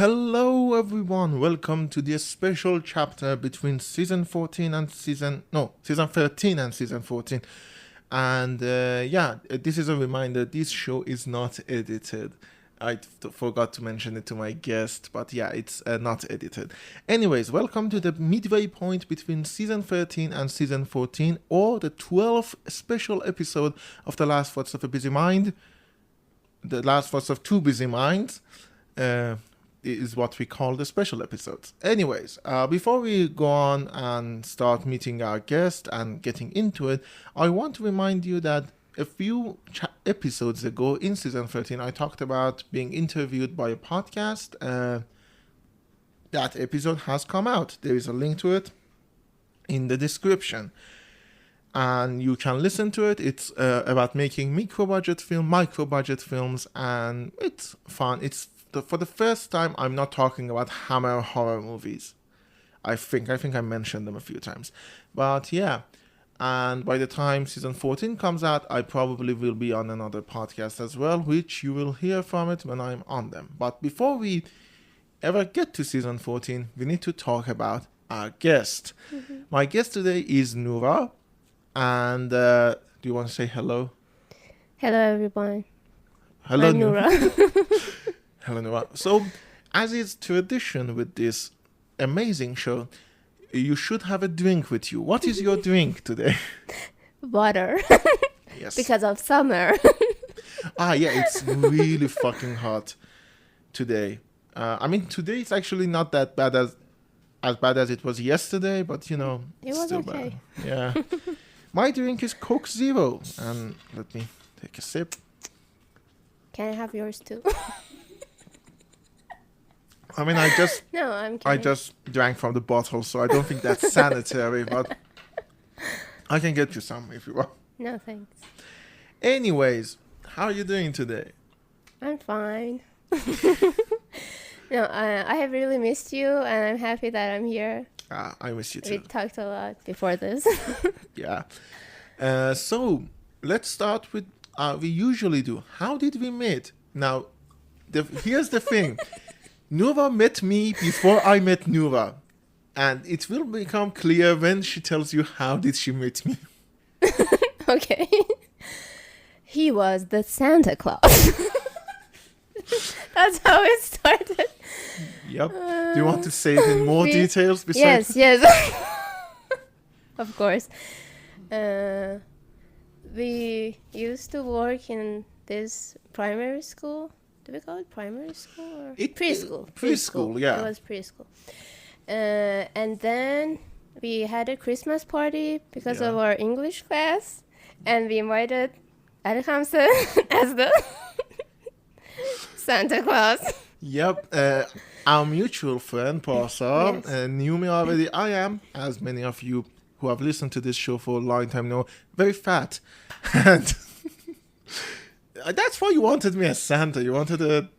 Hello everyone, welcome to the special chapter between season 13 and season 14. And this is a reminder, this show is not edited. Forgot to mention it to my guest, but yeah, it's not edited. Anyways, welcome to the midway point between season 13 and season 14, or the 12th special episode of The Last Thoughts of a Busy Mind. The Last Thoughts of Two Busy Minds. Is what we call the special episodes. Anyways, before we go on and start meeting our guest and getting into it, I want to remind you that a few episodes ago in season 13, I talked about being interviewed by a podcast. That episode has come out. There is a link to it in the description. And you can listen to it. It's about making micro budget films, and it's fun. For the first time, I'm not talking about Hammer horror movies. I think I mentioned them a few times. But yeah, and by the time season 14 comes out, I probably will be on another podcast as well, which you will hear from it when I'm on them. But before we ever get to season 14, we need to talk about our guest. Mm-hmm. My guest today is Noora. And do you want to say hello? Hello, everyone. Hello, I'm Noora. Hello, Noora. So, as is tradition with this amazing show, you should have a drink with you. What is your drink today? Water. Yes. Because of summer. Yeah, it's really fucking hot today. Today it's actually not that bad as bad as it was yesterday, but it was still okay. Bad. Yeah. My drink is Coke Zero, and let me take a sip. Can I have yours too? No, I'm kidding. I just drank from the bottle, so I don't think that's sanitary, but I can get you some if you want. No, thanks. Anyways, how are you doing today? I'm fine. I have really missed you, and I'm happy that I'm here. I miss you too. We talked a lot before this. Yeah. So, let's start with, we usually do. How did we meet? Now, here's the thing. Noora met me before I met Noora. And it will become clear when she tells you how did she meet me. Okay. He was the Santa Claus. That's how it started. Yep. Do you want to say it in more details? Yes. Of course. We used to work in this primary school. Do we call it primary school or preschool? Preschool, yeah. It was preschool. And then we had a Christmas party because of our English class, and we invited Ali Hamza as the Santa Claus. Yep. Our mutual friend, Parsa, knew me already. I am, as many of you who have listened to this show for a long time know, very fat. And that's why you wanted me as Santa. You wanted a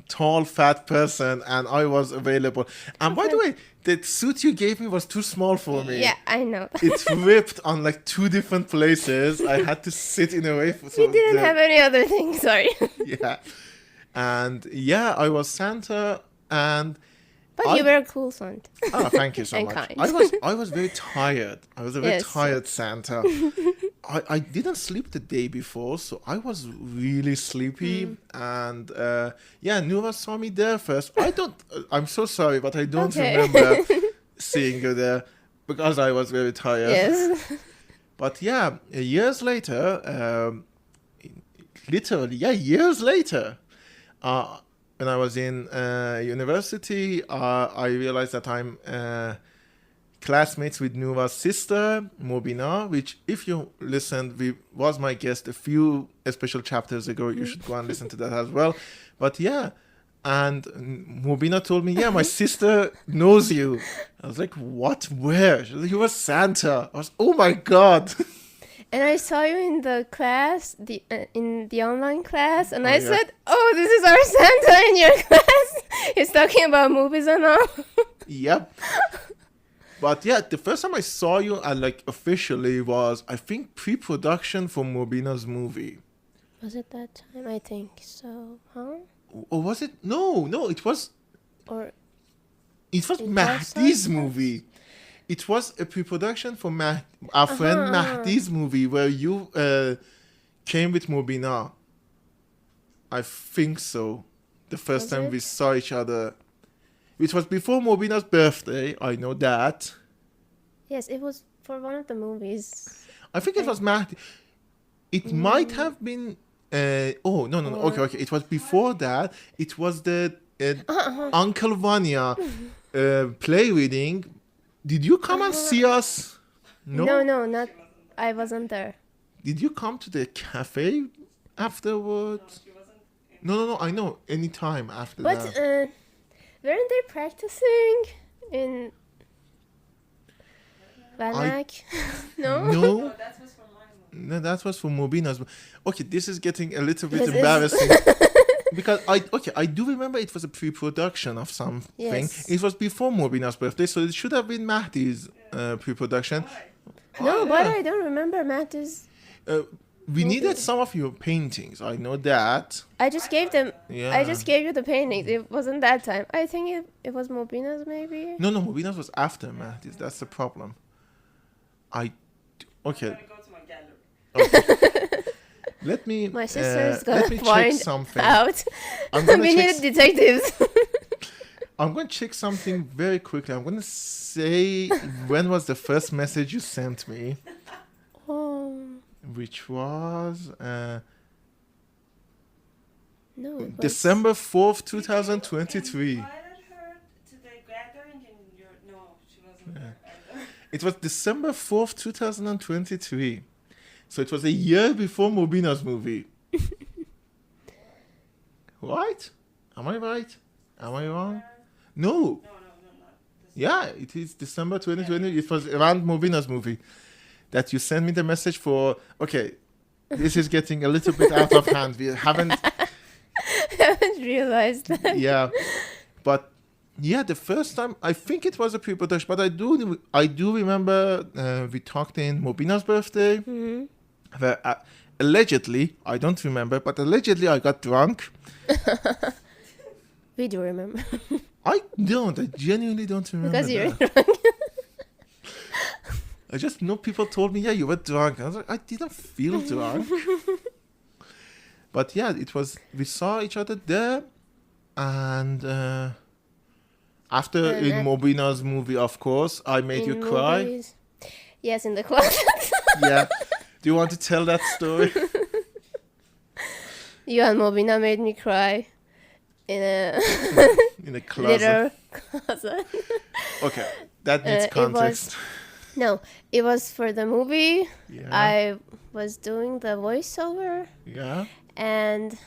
tall, fat person, and I was available. And by the way, the suit you gave me was too small for me. Yeah, I know. It ripped on like two different places. I had to sit in a way. We didn't have any other thing, sorry. Yeah. And yeah, I was Santa, but you were a cool Santa. Oh, thank you so much. Kind. I was very tired. I was a very tired Santa. I didn't sleep the day before, so I was really sleepy. And Noora saw me there first. I'm so sorry, but I don't remember seeing you there because I was very tired. Yes. But yeah, years later, years later, when I was in university, I realized that I'm classmates with Noora's sister, Mobina, which, if you listened, was my guest a few special chapters ago. You should go and listen to that as well. But yeah, and Mobina told me, my sister knows you. I was like, what? Where? She was like, you were Santa. I was, oh my God. And I saw you in the class, in the online class, and I said, oh, this is our Santa in your class. He's talking about movies and all. Yep. But yeah, the first time I saw you, officially was, I think, pre-production for Mobina's movie. Was it that time? I think so, huh? Or was it? No, it was Or It was in Mahdi's Parsa? movie. It was a pre-production for our friend Mahdi's movie where you came with Mobina. I think so. The first Was time it? we saw each other. It was before Mobina's birthday. I know that. Yes, it was for one of the movies. I think it was Mahdi. It might have been. Oh no. Okay. It was before that. It was the Uncle Vanya play reading. Did you come and see us? No, not. I wasn't there. Did you come to the cafe afterwards? No. I know. Any time after But that. weren't they practicing in Vanak? No. No. That was for my movie. No, that was for Mobina's. Okay, this is getting a little bit Yes, embarrassing. Because I do remember it was a pre-production of something. Yes. It was before Mobina's birthday, so it should have been Mahdi's pre-production. No, Oh, but yeah. I don't remember Matt's. We needed some of your paintings. I know that. I just gave them. Yeah. I just gave you the paintings. It wasn't that time. I think it was Mobina's maybe. No, Mobina's was after Mahdi's. That's the problem. Okay. I'm gonna go to my gallery. Let me. My sister's let gonna me check find something. out. I'm gonna We check. needed detectives. I'm going to check something very quickly. I'm going to say when was the first message you sent me, Oh which was no! It was December 4th, 2023. Invited her to the gathering in your. No, she wasn't there either. It was December 4th, 2023. So it was a year before Mobina's movie. Right? Am I right? Am I wrong? No. No, not this. Yeah, it is December 2020. It was around Mobina's movie that you sent me the message for. Okay, this is getting a little bit out of hand. We haven't. haven't realized that. Yeah, but yeah, the first time I think it was a pre-production, but I do remember we talked in Mobina's birthday. Hmm. Where allegedly, I don't remember, but allegedly I got drunk. We do remember I genuinely don't remember. because you're that. drunk. I just know people told me, yeah, you were drunk. I was like, I didn't feel drunk. But yeah, we saw each other there. And after And in at- Mobina's movie, of course, I made you In cry. movies. Yes, in the closet. Yeah. Do you want to tell that story? You and Mobina made me cry in a In a closet. little closet. Okay, that needs It context. No, it was for the movie. Yeah. I was doing the voiceover Yeah. and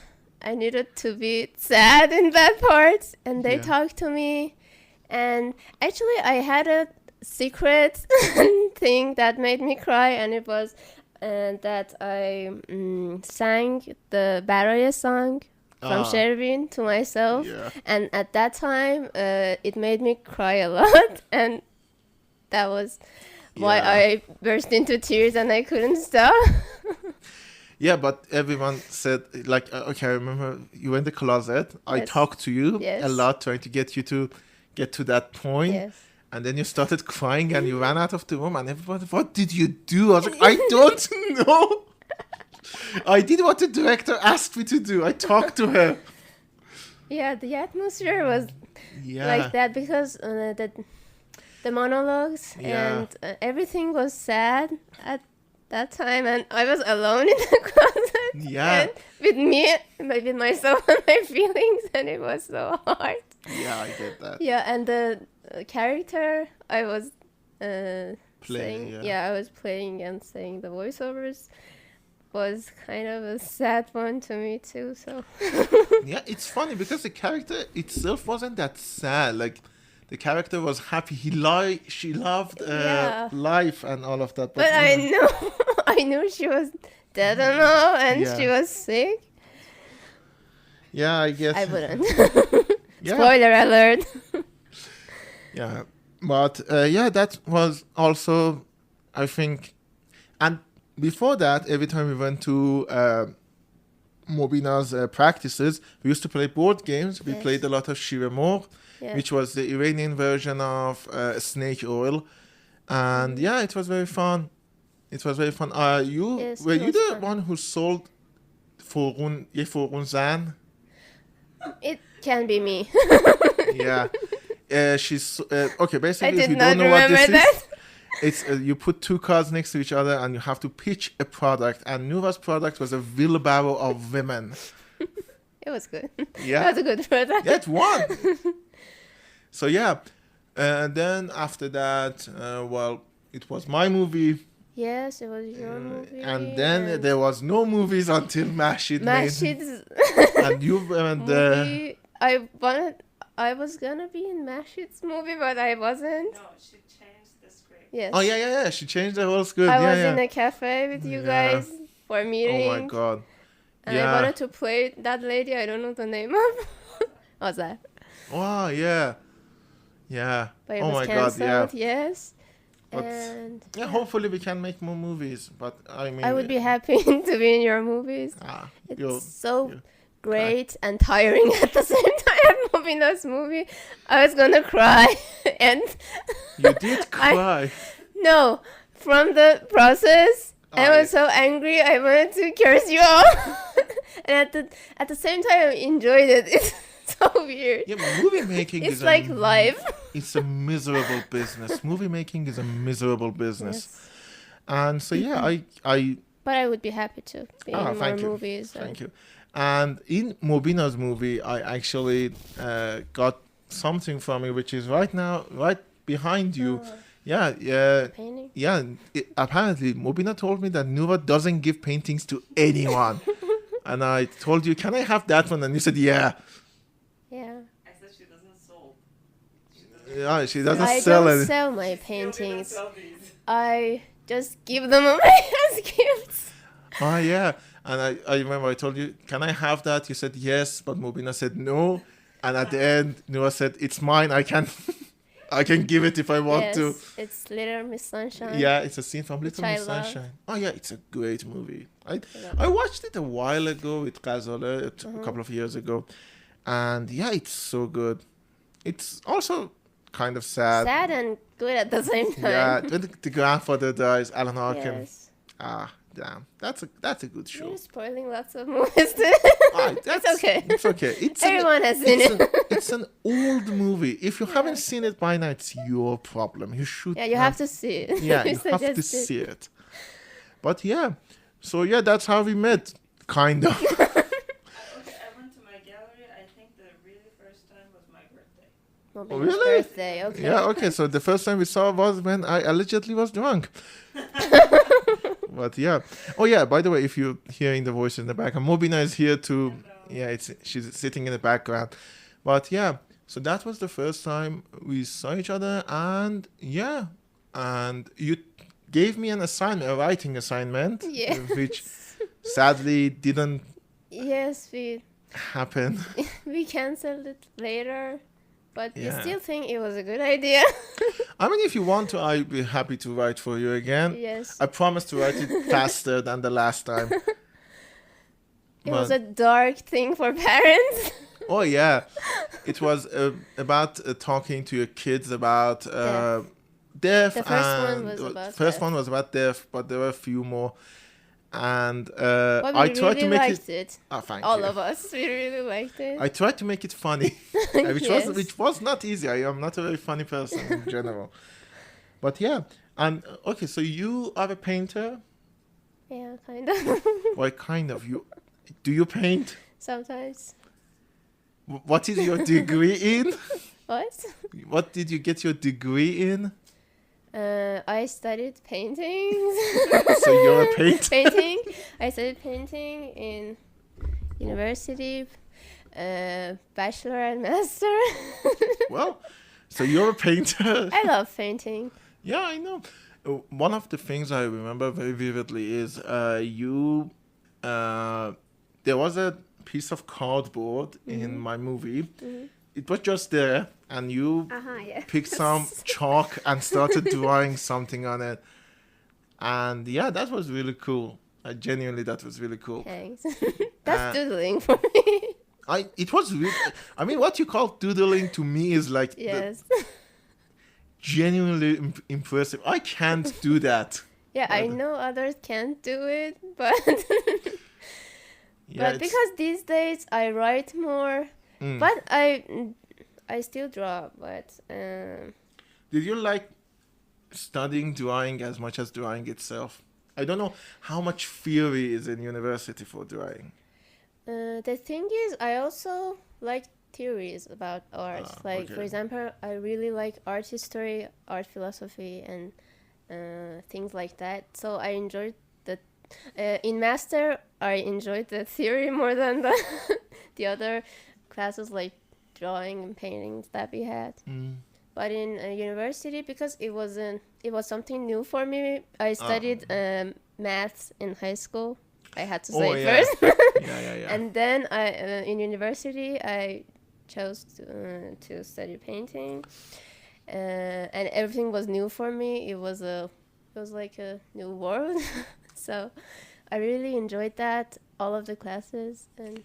I needed to be sad in that part, and they Yeah. talked to me. And actually, I had a secret thing that made me cry, and it was that I sang the Baraya song from Sherwin to myself. Yeah. And at that time, it made me cry a lot, and that was why Yeah. I burst into tears and I couldn't stop. Yeah, but everyone said, like, okay, I remember you were in the closet. I Yes. talked to you Yes. a lot, trying to get you to get to that point. Yes. And then you started crying and you ran out of the room. And everybody, what did you do? I was like, I don't know. I did what the director asked me to do. I talked to her. Yeah, the atmosphere was Yeah. like that because the monologues Yeah. and everything was sad at that time, and I was alone in the closet. Yeah. And with me, with myself and my feelings, and it was so hard. Yeah, I get that. Yeah, and the character I was Playing, saying, yeah. I was playing and saying the voiceovers was kind of a sad one to me too. So Yeah, it's funny because the character itself wasn't that sad. Like, the character was happy. She loved Yeah. life and all of that. but I know I knew she was dead and all, and Yeah. she was sick. Yeah, I guess. I wouldn't. Yeah. Spoiler alert. Yeah, but yeah, that was also, I think, and before that, every time we went to Mobina's practices, we used to play board games. We Yes. played a lot of Shiremore. Yeah. which was the Iranian version of snake oil. And yeah, it was very fun. It was very fun. Yes, Were it you was the fun. one who sold یه فرقون زن? It can be me. Yeah. She's okay. I Basically, if did you not don't know what this remember that. is, it's you put two cards next to each other and you have to pitch a product. And Nora's product was a wheelbarrow of women. It was good. Yeah. It was a good product. Yeah, it won. So yeah, and then after that, well, it was my movie, Yes, it was your movie. and then there was no movies until Mashid made, Mashid's and you and movie. I was gonna be in Mashid's movie, but I wasn't. No, she changed the script. Yes. oh yeah, she changed the whole script. I Yeah, was yeah. in a cafe with you Yeah. guys for a meeting. Oh my god. And Yeah. I wanted to play that lady. I don't know the name of. What's that? Wow, yeah, yeah. But it Oh was my god, cancelled. yeah. Yes. But And yeah, hopefully we can make more movies. But I mean, I would be happy to be in your movies. It's It's so you're- great and tiring at the same time. Movina's movie, I was gonna cry, and you did cry. no, from the process, I Oh, was so angry. I wanted to curse you all, and at the same time, I enjoyed it. It's so weird. Yeah, movie making It's is like life. It's a miserable business. Movie making is a miserable business. Yes. And so yeah, I But I would be happy to be in more thank you. movies. Thank you. And in Mobina's movie, I actually got something from it, which is right now, right behind you. Oh. Yeah. Painting. Yeah. Apparently, Mobina told me that Noora doesn't give paintings to anyone. And I told you, can I have that one? And you said, yeah. Yeah. I said she doesn't sold. She doesn't. Yeah, she doesn't I sell don't it. sell my Still didn't paintings. sell these. I just give them away as gifts. Oh, yeah. And I remember I told you, can I have that? You said yes, but Mobina said no. And at the end, Noora said, it's mine. I can give it if I want Yes, to. it's Little Miss Sunshine. Yeah, it's a scene from Little I Miss love. Sunshine. Oh, yeah, it's a great movie. Yeah. I watched it a while ago with Ghazale, Uh-huh. a couple of years ago. And yeah, it's so good. It's also kind of sad. Sad and good at the same time. Yeah, when the grandfather dies, Alan Arkin. Yes. Ah, damn. That's a good show. You're spoiling lots of movies too. Ah, that's, okay. It's okay. Everyone has seen it. It's an old movie. If you haven't seen it by now, it's your problem. You should. Yeah, you have to see it. Yeah, We you have to suggest it. see it. But yeah, so yeah, that's how we met, kind of. Okay, I went to my gallery. I think the really first time was my birthday. Mobina's Really? birthday. Okay. Yeah, okay. So the first time we saw was when I allegedly was drunk. But yeah. Oh yeah. By the way, if you're hearing the voice in the background, Mobina is here too. Yeah, she's sitting in the background. But yeah, so that was the first time we saw each other, and yeah, and you gave me an assignment, a writing assignment, Yes. which sadly didn't Yes, happen. we canceled it later, but Yeah. we still think it was a good idea. I mean, if you want to, I'd be happy to write for you again. Yes. I promise to write it faster than the last time. It was But- a dark thing for parents. Oh yeah, it was about talking to your kids about death. The first one and was about first death. one was about death, but there were a few more. And But I we tried to really make liked it. it. Oh, thank All you. of us. We really liked it. I tried to make it funny, Yes. which was not easy. I am not a very funny person in general. But yeah, and okay, so you are a painter. Yeah, kind of. Why kind of you? Do you paint? Sometimes. What is your degree in? What? What did you get your degree in? I studied painting. So you're a painter? Painting. I studied painting in university, bachelor and master. Well, so you're a painter. I love painting. Yeah, I know. One of the things I remember very vividly is there was a piece of cardboard in my movie. Mm-hmm. It was just there, and you Yeah. picked some chalk and started drawing something on it. And yeah, that was really cool. Genuinely, that was really cool. Thanks. Uh, That's doodling for me. It was really, I mean, what you call doodling to me is like Yes. genuinely impressive. I can't do that. Yeah, I But- know others can't do it, but Yeah, but because these days I write more, but I still draw. But did you like studying drawing as much as drawing itself? I don't know how much theory is in university for drawing. the thing is, I also like theories about art. Like, for okay. example, I really like art history, art philosophy, and things like that. So I enjoyed the in master. I enjoyed the theory more than the other classes like drawing and paintings that we had. But in university, because it was something new for me. I studied maths in high school. I had to say Oh, it yeah. first. Yeah. And then I in university I chose to study painting, and everything was new for me. It was like a new world. So I really enjoyed that, all of the classes. And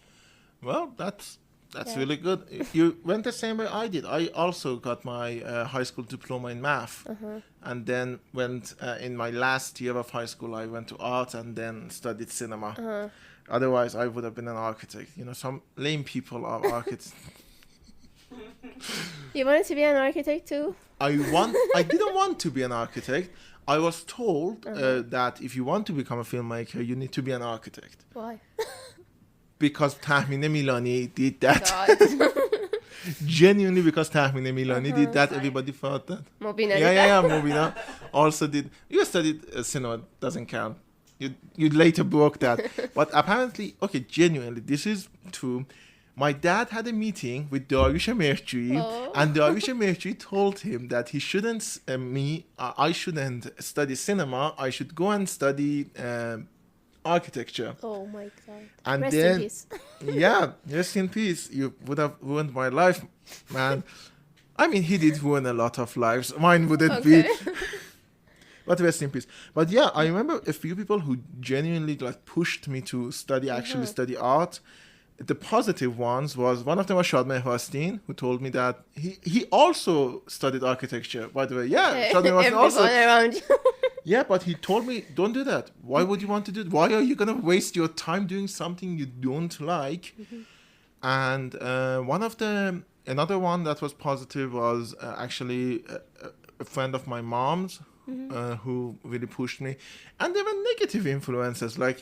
Well, that's Yeah. really good. You went the same way I did. I also got my high school diploma in math, and then went in my last year of high school. I went to art and then studied cinema. Otherwise, I would have been an architect. You know, some lame people are architects. you wanted to be an architect too? I didn't want to be an architect. I was told that if you want to become a filmmaker, you need to be an architect. Why? Because Tahmine Milani did that. God. Genuinely, because Tahmine Milani did that, everybody thought that. Mobina. Yeah, Mubina also did. You studied cinema, doesn't count. You later broke that. But apparently, okay, genuinely, this is true. My dad had a meeting with Darwish Mercury, and Darwish Mercury told him that he shouldn't, I shouldn't study cinema. I should go and study architecture. Oh my God. And Rest then, in peace. yeah, rest in peace. You would have ruined my life, man. I mean, he did ruin a lot of lives. Mine wouldn't be. Okay. But rest in peace. But yeah, I remember a few people who genuinely like pushed me to actually study art. The positive ones was, one of them was Shadmeh Hostin, who told me that he also studied architecture, by the way. Yeah, Shadmeh Hostin Everyone also. around you. Yeah, but he told me, don't do that. Why would you want to do it? Why are you going to waste your time doing something you don't like? And another one that was positive was actually a friend of my mom's who really pushed me. And there were negative influences. Like,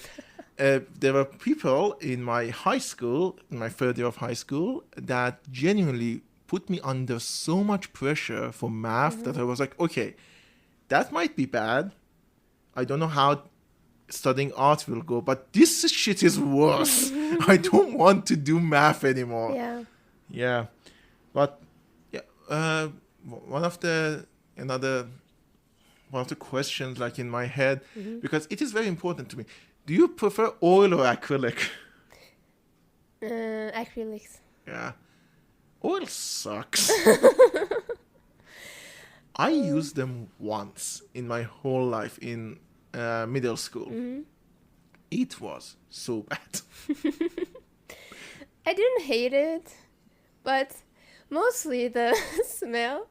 there were people in my high school, in my third year of high school, that genuinely put me under so much pressure for math that I was like, okay, that might be bad. I don't know how studying art will go, but this shit is worse. I don't want to do math anymore. Yeah. Yeah. But yeah, one of the questions like in my head, because it is very important to me. Do you prefer oil or acrylic? Acrylics. Yeah. Oil sucks. I used them once in my whole life in middle school. It was so bad. I didn't hate it, but mostly the smell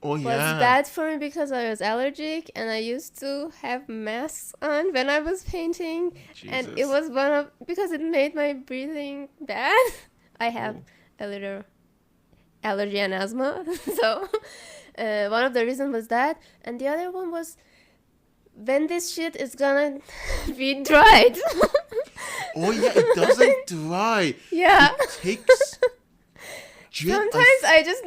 was bad for me because I was allergic and I used to have masks on when I was painting. And it was because it made my breathing bad. I have a little allergy and asthma, so one of the reasons was that, and the other one was when this shit is gonna be dried. Oh yeah, it doesn't dry. Yeah. It takes. Sometimes I just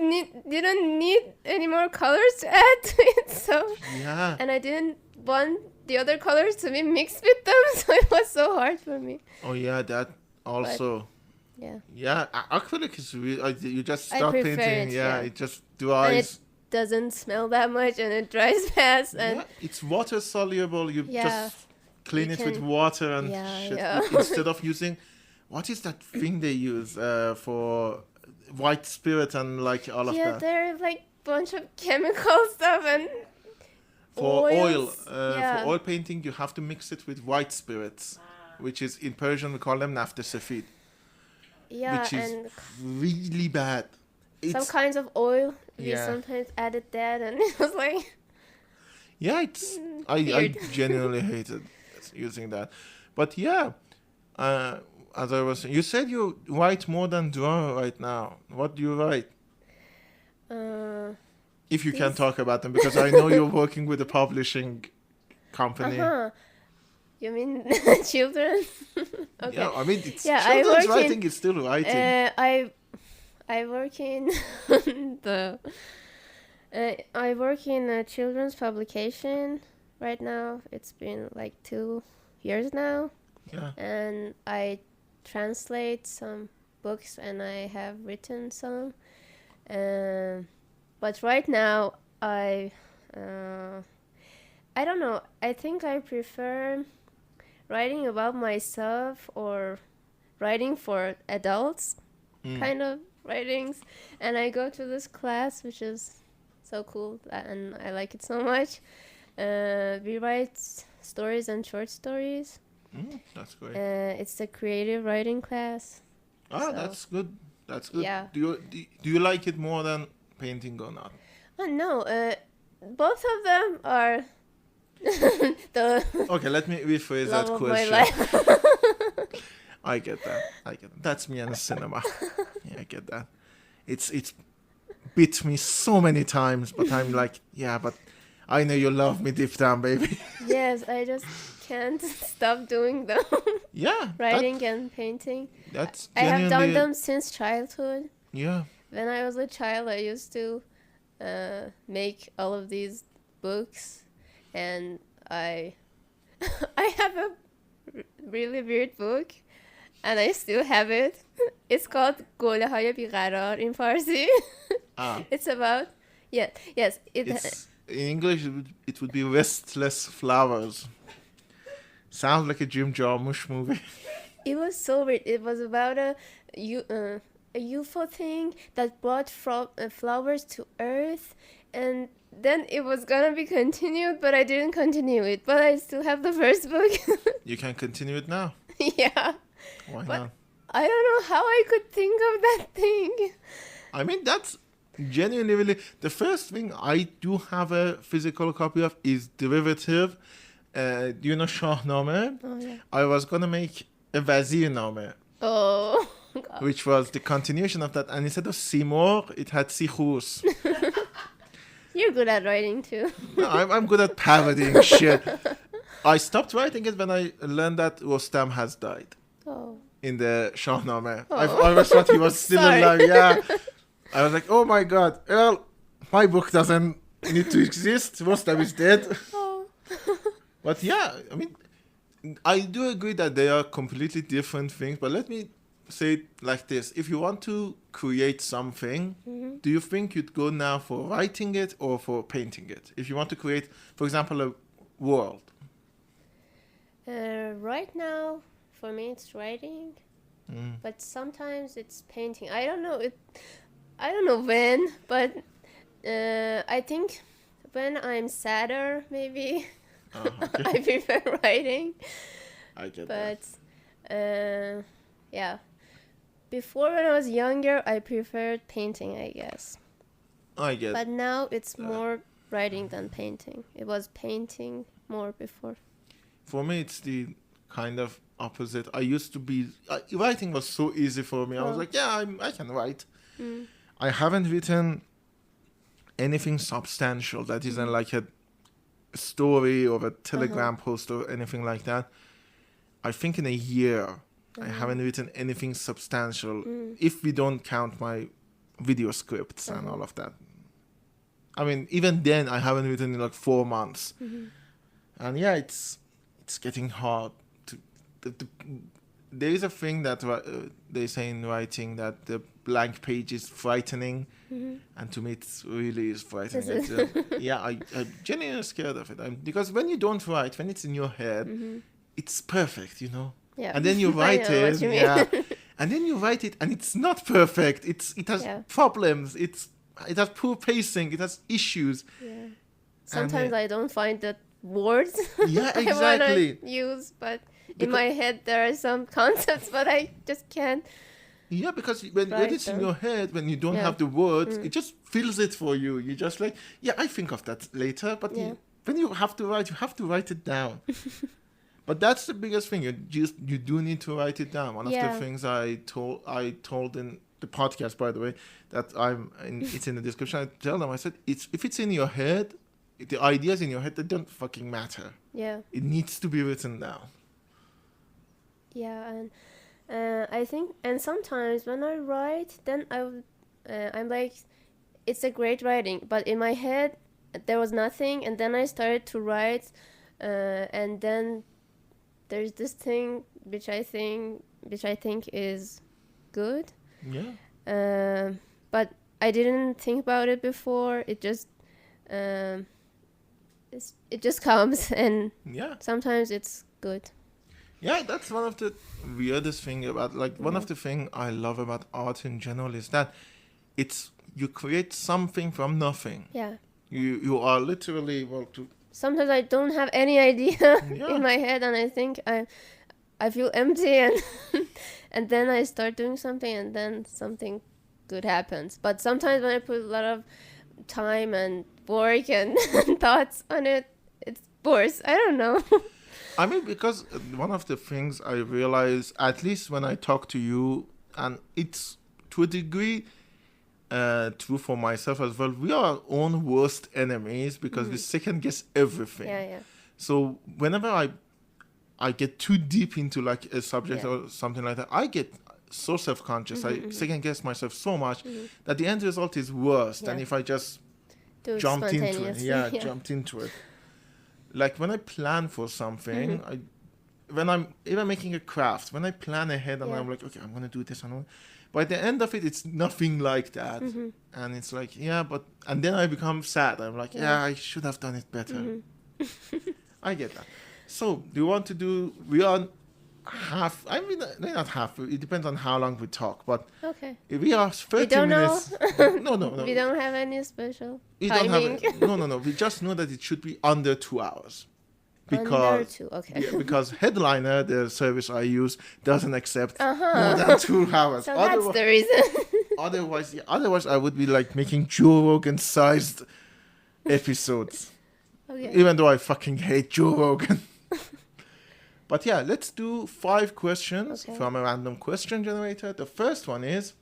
didn't need any more colors to add to it, so Yeah. and I didn't want the other colors to be mixed with them, so it was so hard for me. Oh yeah, that also. Yeah. Yeah, acrylic is really. You just I start prefer painting. it, Yeah, yeah. it just And dries. it doesn't smell that much and it dries fast and Yeah, it's water soluble. You Yeah. just clean You it with can- water and Yeah, shit. yeah. Instead of using, what is that thing they use for white spirit and like all of yeah, that? there are like bunch of chemical stuff and For oils. for oil painting, you have to mix it with white spirits, which is in Persian we call them nafte safid. Yeah, which is and really bad. some It's kinds of oil. We Yeah. sometimes added that, and it was like yeah, it's I weird. genuinely hated using that. But yeah, as I was, you said you write more than draw right now. What do you write? uh If you can This- talk about them, because I know you're working with a publishing company. uh-huh. You mean children? Okay. Yeah, I mean, it's Yeah, I children's work in- writing is still writing. I work in the I work in a children's publication right now. It's been like 2 years now, Yeah. and I translate some books and I have written some. But right now I don't know. I think I prefer writing about myself or writing for adults, Mm. kind of writings. And I go to this class, which is so cool, and I like it so much. We write stories and short stories. That's great. It's the creative writing class. so- That's good. That's good. Yeah. Do you like it more than painting or not? Oh, no, both of them are the Okay, let me rephrase love that of my question. life. I get that. That's me and cinema. Yeah, I get that. It's bit me so many times, but I'm like, yeah, but I know you love me deep down, baby. Yes, I just can't stop doing them. Yeah, Writing and painting. that's I have done genuinely- them since childhood. Yeah, When I was a child, I used to make all of these books, and I have a really weird book, and I still have it. It's called گله‌های بیقرار in Farsi. It's about yes. it's in English. It would be Restless Flowers. Sounds like a Jim Jarmusch movie. It was so weird. It was about a UFO thing that brought flowers to Earth, and then it was gonna be continued, but I didn't continue it. But I still have the first book. You can continue it now. Yeah, Why But- not? I don't know how I could think of that thing. I mean, that's genuinely really the first thing I do have a physical copy of is Derivative. Do you know Shahnameh? Oh yeah. I was gonna make a Wazirnameh, Oh. God. which was the continuation of that, and instead of Simor, it had Sikhus. You're good at writing too. I'm good at parodying shit. I stopped writing it when I learned that Rostam has died Oh. in the Shahnameh. Oh. I always thought he was still Sorry. alive. Yeah. I was like, oh my god, well, my book doesn't need to exist. Rostam is dead. Oh. But yeah, I mean, I do agree that they are completely different things. But let me say it like this: if you want to create something, do you think you'd go now for writing it or for painting it? If you want to create, for example, a world. Right now, for me, it's writing, but sometimes it's painting. I don't know it. I don't know when, but I think when I'm sadder, maybe Okay. I prefer writing. I get that. But yeah, before when I was younger, I preferred painting, I guess. I get. But now it's more writing than painting. It was painting more before. For me, it's the kind of opposite. I used to be writing was so easy for me. I was Oh. like, yeah, I can write. I haven't written anything substantial that isn't like a story or a Telegram post or anything like that. I think in a year I haven't written anything substantial if we don't count my video scripts and all of that. I mean, even then I haven't written in like 4 months. And yeah, it's getting hard to there is a thing that they say in writing that the blank page is frightening, and to me it really is frightening. Is it? Yeah, I'm genuinely scared of it. Because when you don't write, when it's in your head, it's perfect, you know. Yeah. And then you I write know what it, you mean. yeah, and then you write it, and it's not perfect. It has Yeah. problems. It has poor pacing. It has issues. Yeah. Sometimes I don't find the words Yeah, I exactly. want to use, but in Because- my head there are some concepts, but I just can't Yeah, because when Right it's in then. your head, when you don't Yeah. have the words, it just fills it for you. You just like, yeah, I think of that later, but Yeah. when you have to write it down. But that's the biggest thing. You do need to write it down. One of Yeah. the things I told in the podcast, by the way, that it's in the description. I tell them, I said, if it's in your head, the ideas in your head, they don't fucking matter. Yeah. It needs to be written down. Yeah, and I think, and sometimes when I write, then I'm like, it's a great writing, but in my head there was nothing, and then I started to write, and then there's this thing which I think is good, Yeah. but I didn't think about it before. It just it just comes, and Yeah. sometimes it's good. Yeah, that's one of the weirdest thing about, like, one of the thing I love about art in general is that you create something from nothing. Yeah. You are literally, Sometimes I don't have any idea Yeah. in my head, and I think I feel empty, and and then I start doing something, and then something good happens. But sometimes when I put a lot of time and work and thoughts on it, it's worse. I don't know. I mean, because one of the things I realize, at least when I talk to you, and it's to a degree true for myself as well, we are our own worst enemies because we second guess everything. Yeah. So whenever I get too deep into like a subject or something like that, I get so self-conscious. I second guess myself so much that the end result is worse than Yeah. if I just Do it jumped into it. spontaneously. Yeah, jumped into it. Like when I plan for something, when I'm even making a craft, when I plan ahead and Yeah. I'm like, okay, I'm gonna do this, and by the end of it, it's nothing like that, and it's like, and then I become sad. I'm like, I should have done it better. I get that. So, do you want to do? We are half. I mean, not half. It depends on how long we talk, but Okay. we are 30 We don't minutes. know. No. We don't have any special We don't timing. have. No. We just know that it should be under 2 hours. Under 2, okay. Yeah, because Headliner, the service I use, doesn't accept more than 2 hours. So that's the reason. Otherwise, I would be like making Joe Rogan-sized episodes. Okay. Even though I fucking hate Joe Rogan. But yeah, let's do 5 questions from a random question generator. The first one is,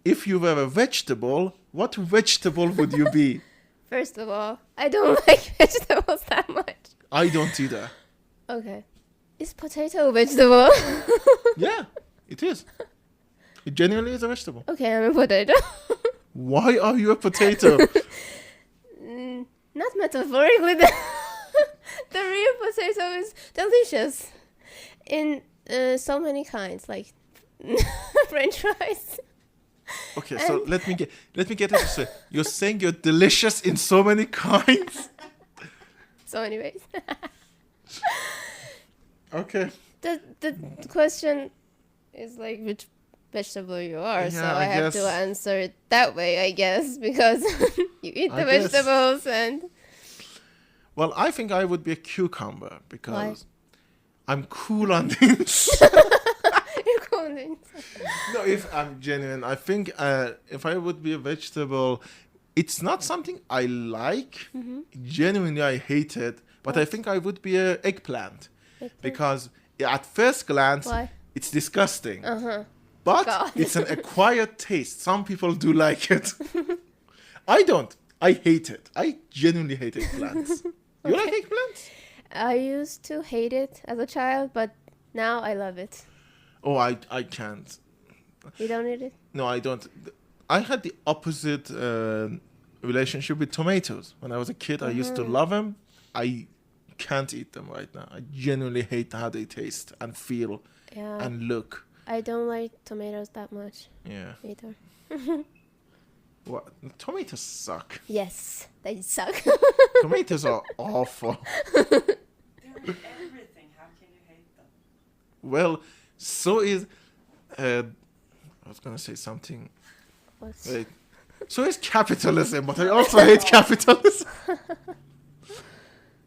if you were a vegetable, what vegetable would you be? First of all, I don't like vegetables that much. I don't either. Okay. Is potato a vegetable? Yeah, it is. It genuinely is a vegetable. Okay, I'm a potato. Why are you a potato? Not metaphorically. The real potato is delicious in so many kinds, like French fries. Okay, so let me get it straight. You're saying you're delicious in so many kinds? So anyways. Okay. The question is like which vegetable you are, so Yeah, I have guess. to answer it that way, I guess, because you eat the I guess. vegetables and... Well, I think I would be a cucumber because Why? I'm cool on the inside. You're calling. No, if I'm genuine, I think if I would be a vegetable, it's not something I like. Genuinely, I hate it. But I think I would be an eggplant because at first glance, Why? it's disgusting. But God. it's an acquired taste. Some people do like it. I don't. I hate it. I genuinely hate eggplants. You like eggplants? I used to hate it as a child, but now I love it. Oh, I can't. You don't eat it? No, I don't. I had the opposite relationship with tomatoes. When I was a kid, I used to love them. I can't eat them right now. I genuinely hate how they taste and feel Yeah. and look. I don't like tomatoes that much Yeah. either. What? Tomatoes suck. Yes, they suck. Tomatoes are awful. They're in everything. How can you hate them? Well, so is. I was gonna say something. What's... Wait. So is capitalism, but I also hate capitalism.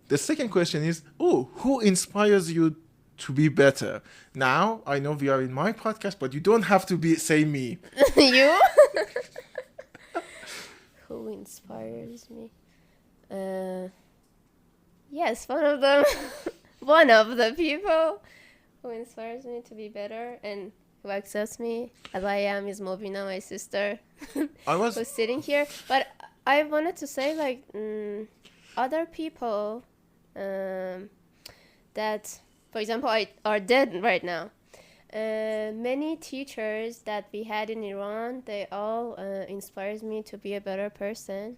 The second question is, who inspires you to be better. Now, I know we are in my podcast, but you don't have to say me. You? Who inspires me? Yes, one of them. One of the people who inspires me to be better and who accepts me as I am is Mobina, my sister, who's sitting here. But I wanted to say, like, other people that, for example, are dead right now. Many teachers that we had in Iran, they all inspires me to be a better person.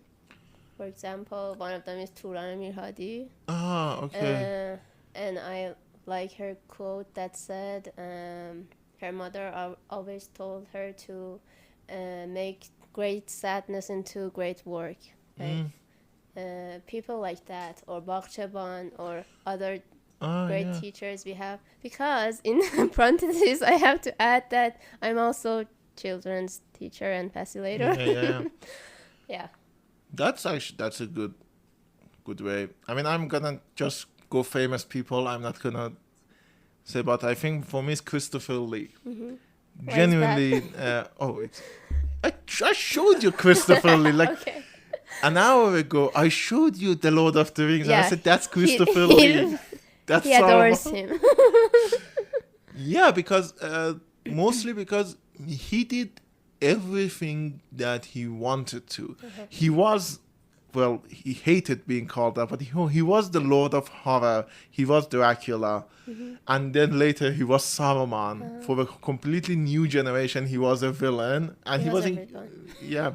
For example, one of them is Turan Mirhadi. Ah, okay. And I like her quote that said, her mother always told her to make great sadness into great work. Like, people like that, or Bakhcheban, or other great teachers we have. Because in parentheses, I have to add that I'm also children's teacher and facilitator. Yeah. Yeah. That's a good way. I mean, I'm gonna just go famous people. I'm not gonna say, but I think for me it's Christopher Lee. Mm-hmm. Genuinely, I showed you Christopher Lee like Okay. an hour ago. I showed you The Lord of the Rings, and I said that's Christopher He Lee. That's he adores him. Yeah, because mostly because he did everything that he wanted to. He was, well, he hated being called that, but he was the Lord of Horror. He was Dracula. And then later he was Saruman. For a completely new generation, he was a villain. And he wasn't... Yeah.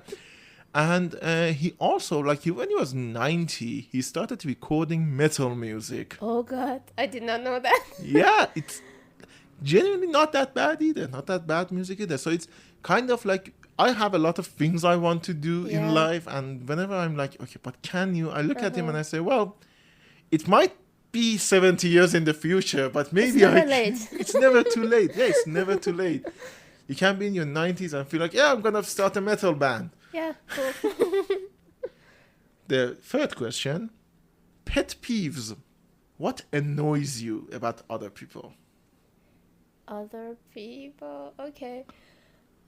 And he also, like, when he was 90, he started recording metal music. Oh, God. I did not know that. Yeah, it's genuinely not that bad either. Not that bad music either. So it's kind of like, I have a lot of things I want to do in life. And whenever I'm like, okay, but can you? I look at him and I say, well, it might be 70 years in the future, but maybe it's never late. It's never too late. Yeah, it's never too late. You can be in your 90s and feel like, yeah, I'm going to start a metal band. Yeah, cool. The third question, pet peeves. What annoys you about other people? Other people? Okay.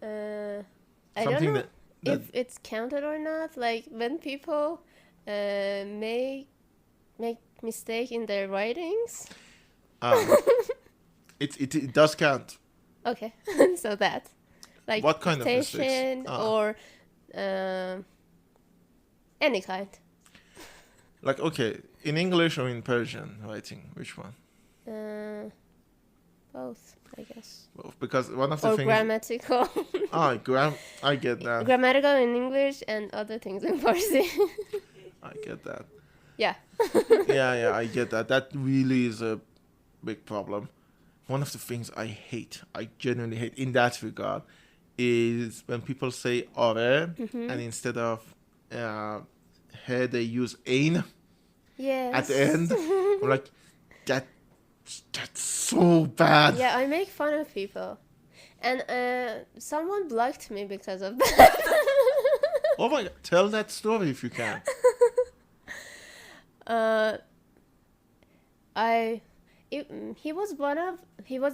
I Something don't know that if it's counted or not. Like, when people make mistake in their writings. It does count. Okay, so that. Like, What kind of mistakes? dictation or any kind. Like, okay, in English or in Persian writing, which one? Both, I guess. Both, because one of the Or things... grammatical. I get that. Grammatical in English and other things in Farsi. I get that. Yeah. Yeah, I get that. That really is a big problem. One of the things I genuinely hate in that regard, is when people say ore, and instead of he, they use ein at the end. I'm like, that's so bad. Yeah, I make fun of people. And someone blocked me because of that. Oh my God, tell that story if you can. He was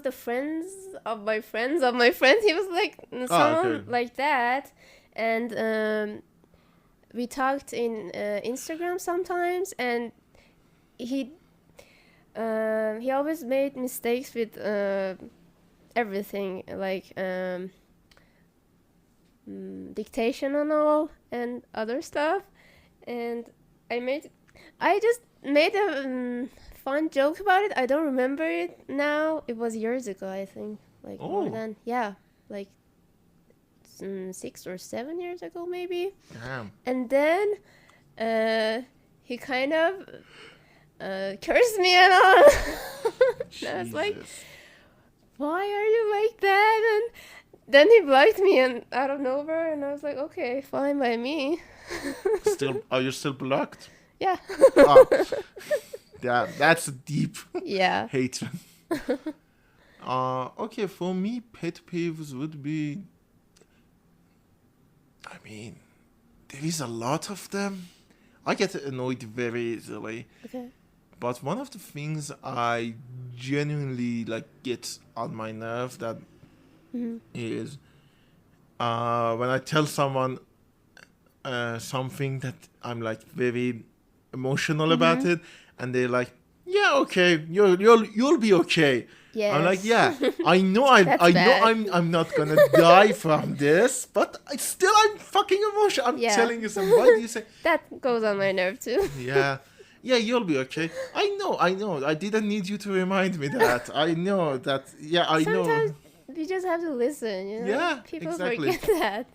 the friends of my friends of my friends. He was like someone like that, and we talked in Instagram sometimes, and he always made mistakes with everything, like dictation and all and other stuff, and I just made a fun joke about it. I don't remember it now. It was years ago, I think. Like more than, like 6 or 7 years ago, maybe. Damn. And then he kind of cursed me and all. And I was like, why are you like that? And then he blocked me and out of nowhere, and I was like, okay, fine by me. Are you still blocked? Yeah. Yeah, that's deep hatred. Okay, for me, pet peeves would be, I mean, there is a lot of them. I get annoyed very easily. Okay. But one of the things I genuinely like gets on my nerves that is when I tell someone something that I'm like very emotional about it, and they're like, "Yeah, okay, you'll be okay." Yes. I'm like, "Yeah, I know That's I know bad. I'm not gonna die from this, but I'm fucking emotional. I'm Yeah. telling you something. Why do you say?" That goes on my nerve too. Yeah. Yeah, you'll be okay. I know. I didn't need you to remind me that. I know that. Yeah, I know. Sometimes we just have to listen, you know? Yeah, People exactly. forget that.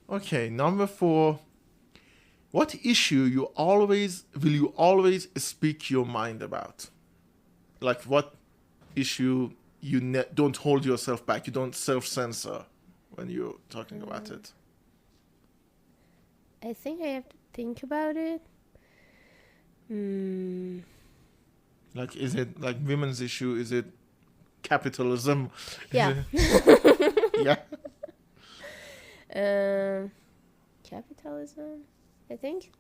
Okay, number 4. What issue will you always speak your mind about? Like what issue you don't hold yourself back. You don't self-censor when you're talking about it. I think I have to think about it. Like, is it like women's issue? Is it capitalism? Yeah. Yeah. Capitalism, I think.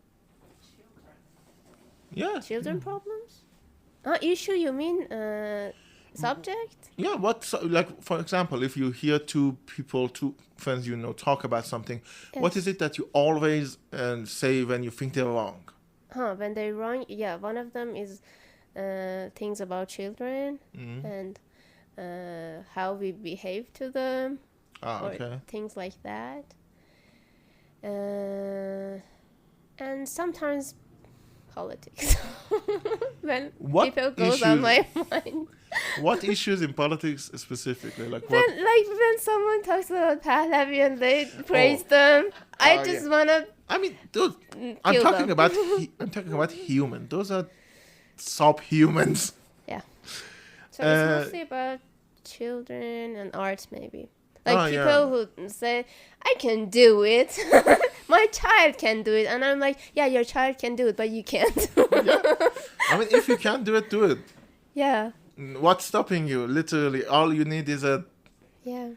Yeah. Children problems? Issue, you mean subject? Yeah, like, for example, if you hear two friends you know, talk about something, what is it that you always say when you think they're wrong? When they're wrong, yeah, one of them is things about children and how we behave to them, or things like that. And sometimes politics. When people goes on my mind. What issues in politics specifically? Like when, what? like when someone talks about Pahlavi and they praise them, I just wanna. I mean, dude, I'm talking about human. Those are subhumans. Yeah. So it's mostly about children and art, maybe. Like people who say, "I can do it. My child can do it," and I'm like, "Yeah, your child can do it, but you can't." Yeah. I mean, if you can do it, do it. Yeah. What's stopping you? Literally, all you need is a. Yeah.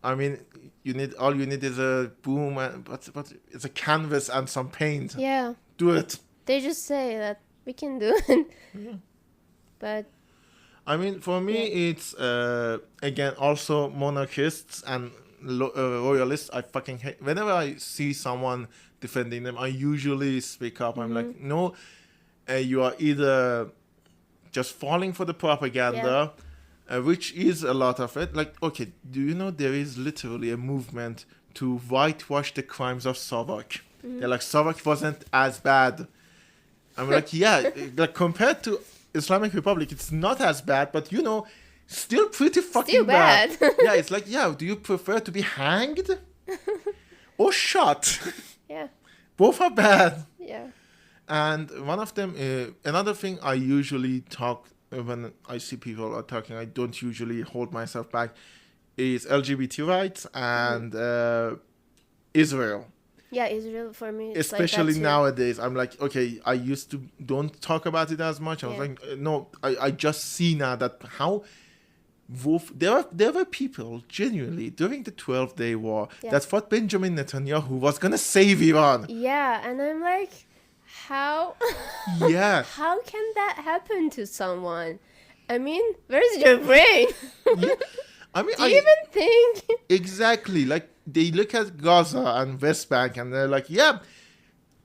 I mean, all you need is a boom and it's a canvas and some paint. Yeah. Do it. They just say that we can do it. Yeah. But. I mean, for me, it's again also monarchists and royalists. I fucking hate. Whenever I see someone defending them, I usually speak up. I'm like, no, you are either just falling for the propaganda, which is a lot of it. Like, okay, do you know there is literally a movement to whitewash the crimes of Savak? They're like, Savak wasn't as bad. I'm like, yeah, like compared to Islamic Republic, it's not as bad, but you know, still pretty fucking bad. Yeah, it's like, yeah, do you prefer to be hanged or shot? Yeah. Both are bad. Yeah. And one of them, another thing I usually talk when I see people are talking, I don't usually hold myself back, is LGBT rights and Israel. Yeah, Israel for me. Especially like nowadays, I'm like, okay, I used to don't talk about it as much. I was like, no, I just see now that how there were people genuinely during the 12-day war that thought Benjamin Netanyahu was gonna save Iran. Yeah, and I'm like, how? Yeah. How can that happen to someone? I mean, where's your brain? Yeah. I mean, do you even think? Exactly. Like, they look at Gaza and West Bank and they're like, yeah,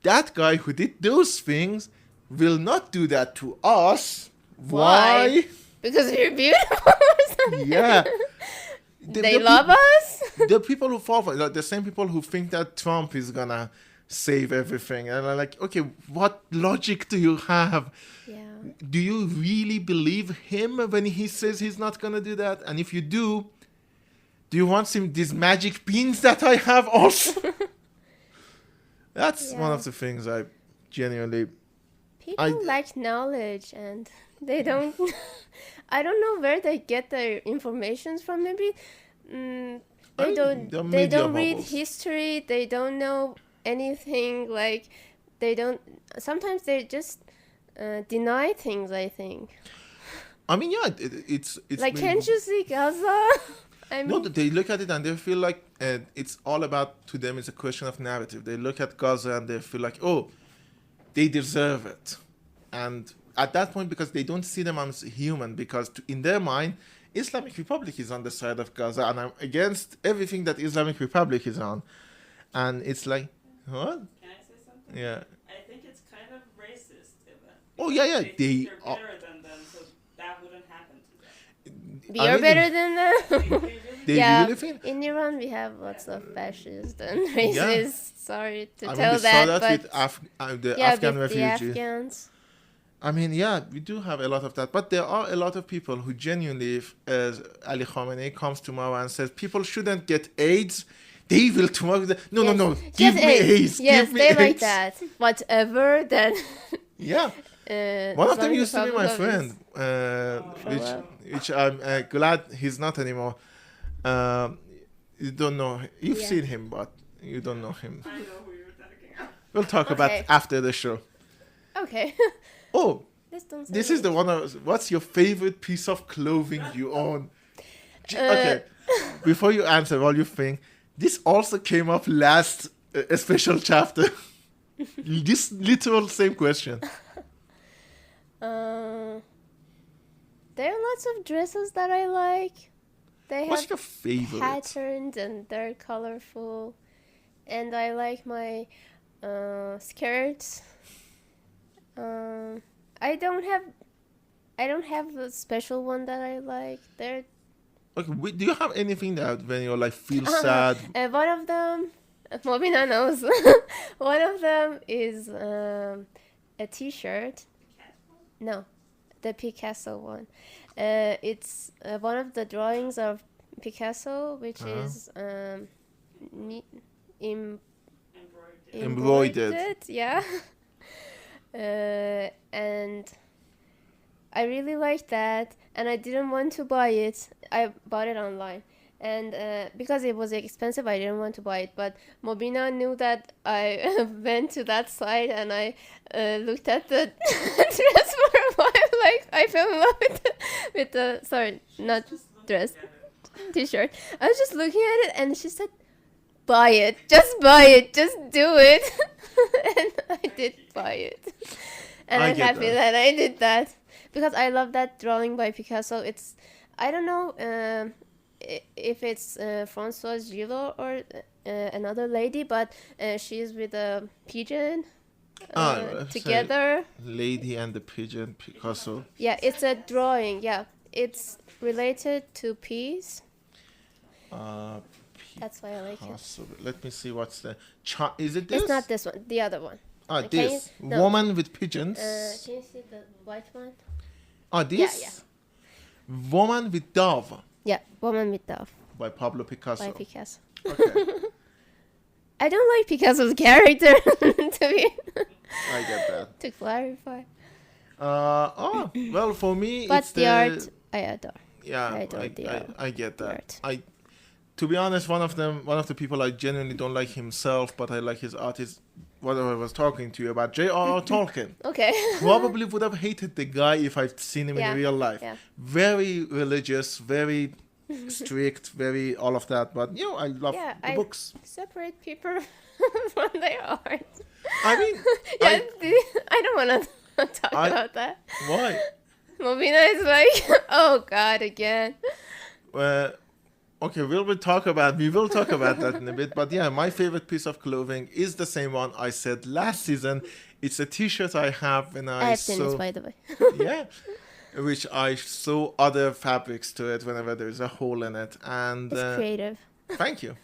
that guy who did those things will not do that to us. Why? Because you're beautiful or something? Yeah. They love us? The people who fall for it, like the same people who think that Trump is gonna save everything. And I'm like, okay, what logic do you have? Yeah. Do you really believe him when he says he's not gonna do that? And if you do you want these magic beans that I have also? That's one of the things I genuinely... People lack knowledge and they don't... I don't know where they get their information from. Maybe they don't read history. They don't know anything. Like, they don't... Sometimes they just deny things, I think. I mean, yeah, it's like, can't you see Gaza? I mean, no, they look at it and they feel like it's all about, to them, it's a question of narrative. They look at Gaza and they feel like, oh, they deserve it. And at that point, because they don't see them as human, because in their mind, Islamic Republic is on the side of Gaza, and I'm against everything that Islamic Republic is on. And it's like, what? Can I say something? Yeah. I think it's kind of racist even. Oh, yeah, yeah. They think you're better than them, so that wouldn't happen to them. You're better than them. They Yeah. really think. In Iran, we have lots of fascists and racists. Sorry to I mean, tell we saw that but with the yeah, Afghan with the refugees. Afghans. I mean, yeah, we do have a lot of that. But there are a lot of people who genuinely, if Ali Khamenei comes tomorrow and says people shouldn't get AIDS, they will tomorrow. No. Give me AIDS. Yes, Give me they AIDS. like that. Whatever, then. Yeah. One of them Islamic used to be my Republic friend, which I'm glad he's not anymore. You don't know. You've Yeah. seen him, but you don't know him. I know who you're talking about. We'll talk about Okay. after the show. Okay. Oh, Don't say this is that. the one. What's your favorite piece of clothing you own? Okay, before you answer, while you think, this also came up last a special chapter. This literal same question. There are lots of dresses that I like. They What's have your favorite? patterns and they're colorful, and I like my skirts. I don't have a special one that I like. They're Okay, do you have anything that when you're like feel sad? one of them, Mobina knows. One of them is a T-shirt. No, the Picasso one. It's one of the drawings of Picasso, which is Embroidered. Yeah. And I really like that, and I didn't want to buy it. I bought it online, and because it was expensive, I didn't want to buy it. But Mobina knew that I went to that site, and I looked at the dress for a while. Like, I fell in love with the sorry, not dress, T-shirt. I was just looking at it, and she said, "Buy it, just buy it, just do it." And I did buy it, and I I'm get happy that I did that. Because I love that drawing by Picasso. It's, I don't know if it's Françoise Gillot or another lady, but she's with a pigeon together. Lady and the Pigeon, Picasso. Yeah, it's a drawing. Yeah, it's related to peace. That's why I like it. Picasso. Let me see what's the... Is it this? It's not this one, the other one. Ah, Can this. you- no. Woman with pigeons. Can you see the white one? Ah, this? yeah. Woman with Dove Yeah, Woman with Dove by Pablo Picasso. by Picasso. Okay, I don't like Picasso's character, to be I get that. to clarify. Well, for me, But it's the art, I adore. Yeah, I adore the art. I get that. art. To be honest, one of the people I genuinely don't like himself, but I like his art is what I was talking to you about, J.R.R. Tolkien. Okay. Probably would have hated the guy if I'd seen him Yeah, in real life. yeah. Very religious, very strict, very all of that. But I love Yeah, the books. Separate people from their art. I mean, Yeah, I don't want to talk about that. Why? Mobina is like, oh God, again. Okay, we will talk about that in a bit. But yeah, my favorite piece of clothing is the same one I said last season. It's a T-shirt I have when I I have seen this, sew, by the way. yeah, which I sew other fabrics to it whenever there's a hole in it. And It's creative. thank you.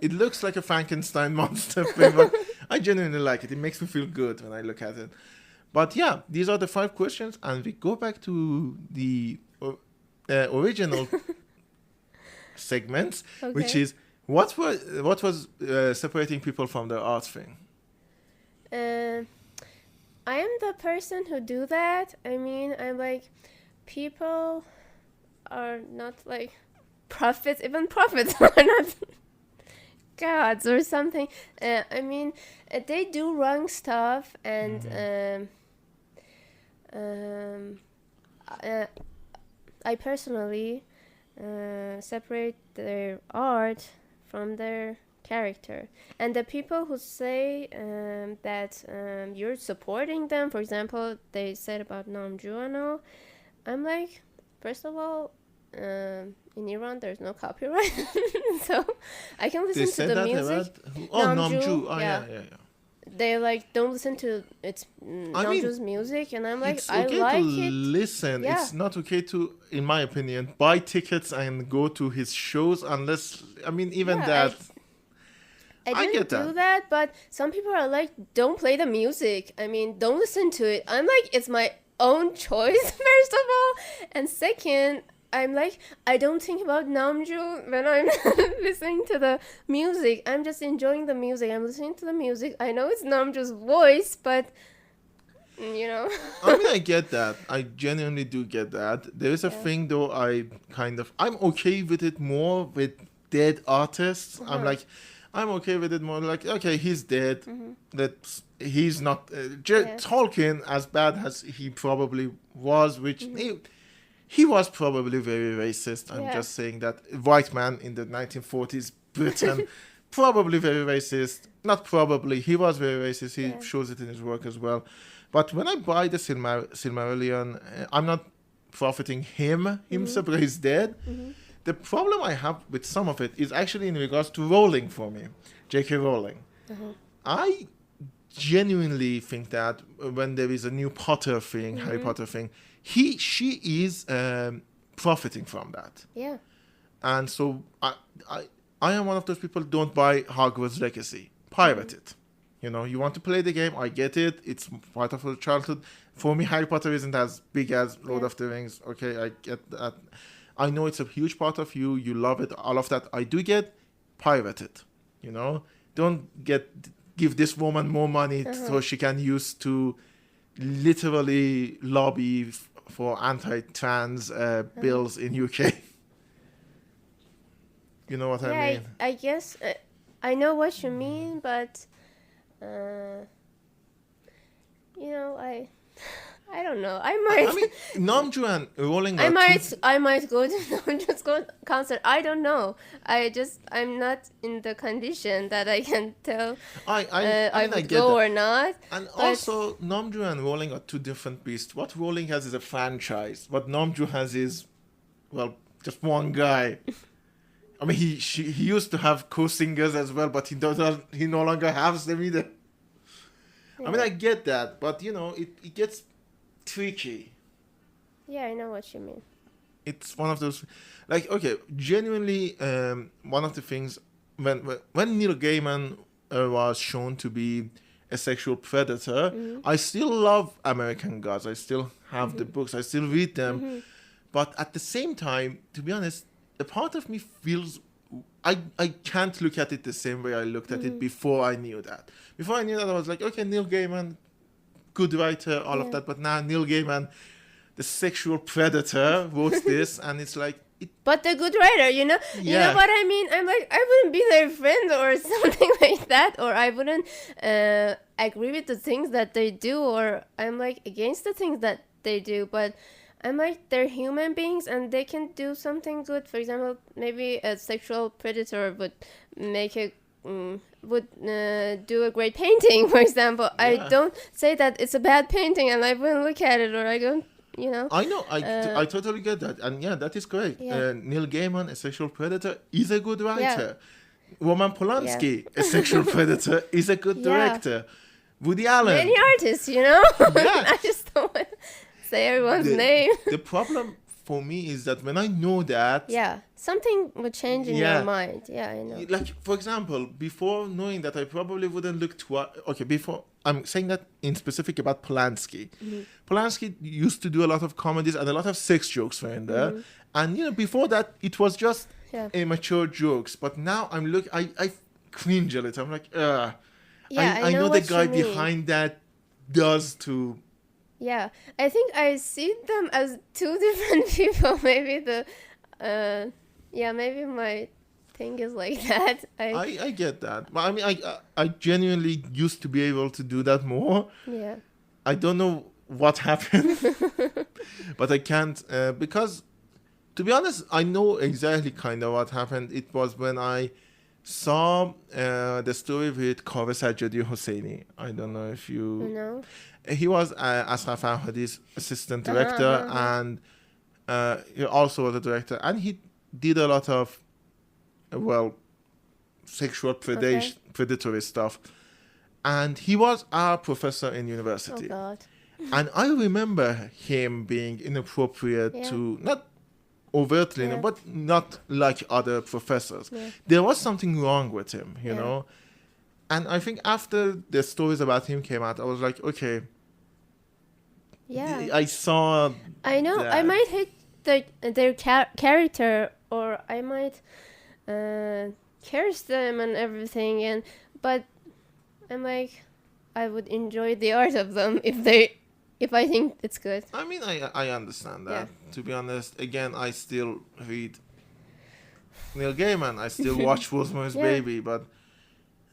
It looks like a Frankenstein monster thing, but I genuinely like it. It makes me feel good when I look at it. But yeah, these are the 5 questions, and we go back to the original segments, which Okay. is what was separating people from their art thing. I am the person who do that. I mean, I'm like, people are not like prophets. Even prophets are not gods or something. I mean, they do wrong stuff, and I personally separate their art from their character. And the people who say that you're supporting them, for example, they said about Namjoo and all, I'm like, first of all, in Iran there's no copyright, so I can They listen to said the that music. about Namjoo, Namjoo. Oh yeah. yeah. They like don't listen to I mean, Namjoo's music, and I'm like, It's I okay like to it. listen. Yeah. It's not okay to, in my opinion, buy tickets and go to his shows unless, I mean, even Yeah, that. I I didn't get do that. that, but some people are like, don't play the music. I mean, don't listen to it. I'm like, it's my own choice, first of all. And second, I'm like, I don't think about Namjoo when I'm listening to the music. I'm just enjoying the music. I'm listening to the music. I know it's Namjoo's voice, but, you know. I mean, I get that. I genuinely do get that. There is a thing, though, I'm okay with it more with dead artists. I'm like, I'm okay with it more like, okay, he's dead. That he's not. Tolkien, as bad as he probably was, which he was probably very racist. I'm just saying that white man in the 1940s Britain, probably very racist. Not probably, he was very racist. He shows it in his work as well. But when I buy the Silmarillion, I'm not profiting him himself because he's dead. The problem I have with some of it is actually in regards to Rowling for me, J.K. Rowling. I genuinely think that when there is a new Potter thing, Harry Potter thing, she is profiting from that. Yeah. And so I am one of those people who don't buy Hogwarts Legacy. Pirate it. You know, you want to play the game, I get it. It's part of your childhood. For me, Harry Potter isn't as big as Lord of the Rings. Okay, I get that. I know it's a huge part of you. You love it. All of that. I do get. Pirate it. You know? Don't give this woman more money so she can use to literally lobby for anti-trans bills in UK. You know what I mean? I guess I know what you mean, but you know, I don't know. I mean, Namjoo and Rowling are I might go to Namjoo's concert. I don't know. I'm not in the condition that I can tell I would go or not. And also, Namjoo and Rowling are two different beasts. What Rowling has is a franchise. What Namjoo has is, well, just one guy. I mean, he used to have co-singers as well, but he no longer has them either. I mean, I get that, but you know, it gets tricky. Yeah, I know what you mean. It's one of those, like, okay, genuinely, one of the things when Neil Gaiman was shown to be a sexual predator, I still love American Gods. I still have the books. I still read them, but at the same time, to be honest, a part of me feels I can't look at it the same way I looked at it before I knew that. Before I knew that, I was like, okay, Neil Gaiman, good writer, all of that. But now Neil Gaiman, the sexual predator, wrote this, and it's like... But the good writer, you know? Yeah. You know what I mean? I'm like, I wouldn't be their friend or something like that, or I wouldn't agree with the things that they do, or I'm like against the things that they do, but... I'm like, they're human beings and they can do something good. For example, maybe a sexual predator would make do a great painting, for example. Yeah. I don't say that it's a bad painting and I wouldn't look at it, or I don't, you know. I know, I totally get that. And yeah, that is correct. Yeah. Neil Gaiman, a sexual predator, is a good writer. Yeah. Roman Polanski, a sexual predator, is a good director. Woody Allen. Many artists, you know. Yeah. I just don't want to say everyone's name. The problem for me is that when I know that... Yeah, something would change in your mind. Yeah, I know. Like, for example, before knowing that, I probably wouldn't look twice... Okay, before... I'm saying that in specific about Polanski. Polanski used to do a lot of comedies and a lot of sex jokes were in there. And, you know, before that, it was just immature jokes. But now I cringe a little. I'm like, Yeah, I know the guy behind that does to... Yeah, I think I see them as two different people. Maybe maybe my thing is like that. I get that. But I mean, I genuinely used to be able to do that more. Yeah. I don't know what happened, but I can't because, to be honest, I know exactly kind of what happened. It was when I saw the story with Kaveh Sajjadi Hosseini. I don't know if you... No. He was Ashraf Ahmadi's assistant Uh-huh, director, uh-huh. and he also was a director, and he did a lot of, well, sexual predatory stuff. And he was our professor in Oh university. God. And I remember him being inappropriate Yeah. to, not overtly, Yeah. but not like other professors. Yeah. There was something wrong with him, you Yeah. know? And I think after the stories about him came out, I was like, okay, Yeah. I saw... I know. I that. might hate their character, or I might curse them and everything, but I'm like, I would enjoy the art of them if I think it's good. I mean, I understand that. To be honest, again, I still read Neil Gaiman. I still watch Rosemary's Yeah. Baby, but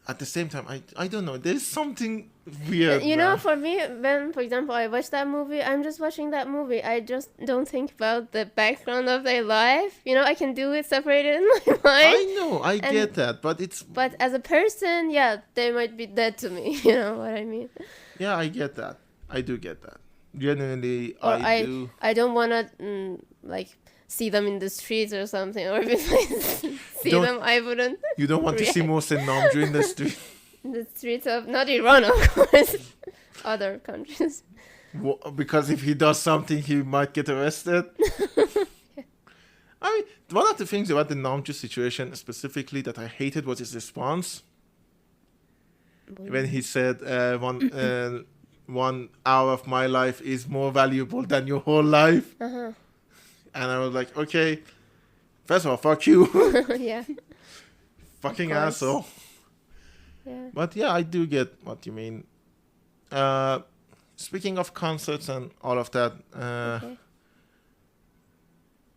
at the same time, I don't know. There's something weird. You know, man. for me, when, for example, I watch that movie, I'm just watching that movie. I just don't think about the background of their life. You know, I can do it separated in my mind. I know, I get that, but it's... But as a person, yeah, they might be dead to me. You know what I mean? Yeah, I get that. I do get that. Genuinely, Or I do. I don't want to, like, see them in the streets or something. Or if I see Don't- them, I wouldn't. You don't want to see Mohsen Namjoo in the street. In the streets of, not Iran, of course, other countries. Because if he does something, he might get arrested. I mean, one of the things about the Namjoo situation specifically that I hated was his response. When he said, 1 hour of my life is more valuable than your whole life. Uh-huh. And I was like, okay, first of all, fuck you. Yeah. Fucking course. asshole. Yeah. But yeah, I do get what you mean. Speaking of concerts and all of that, Okay.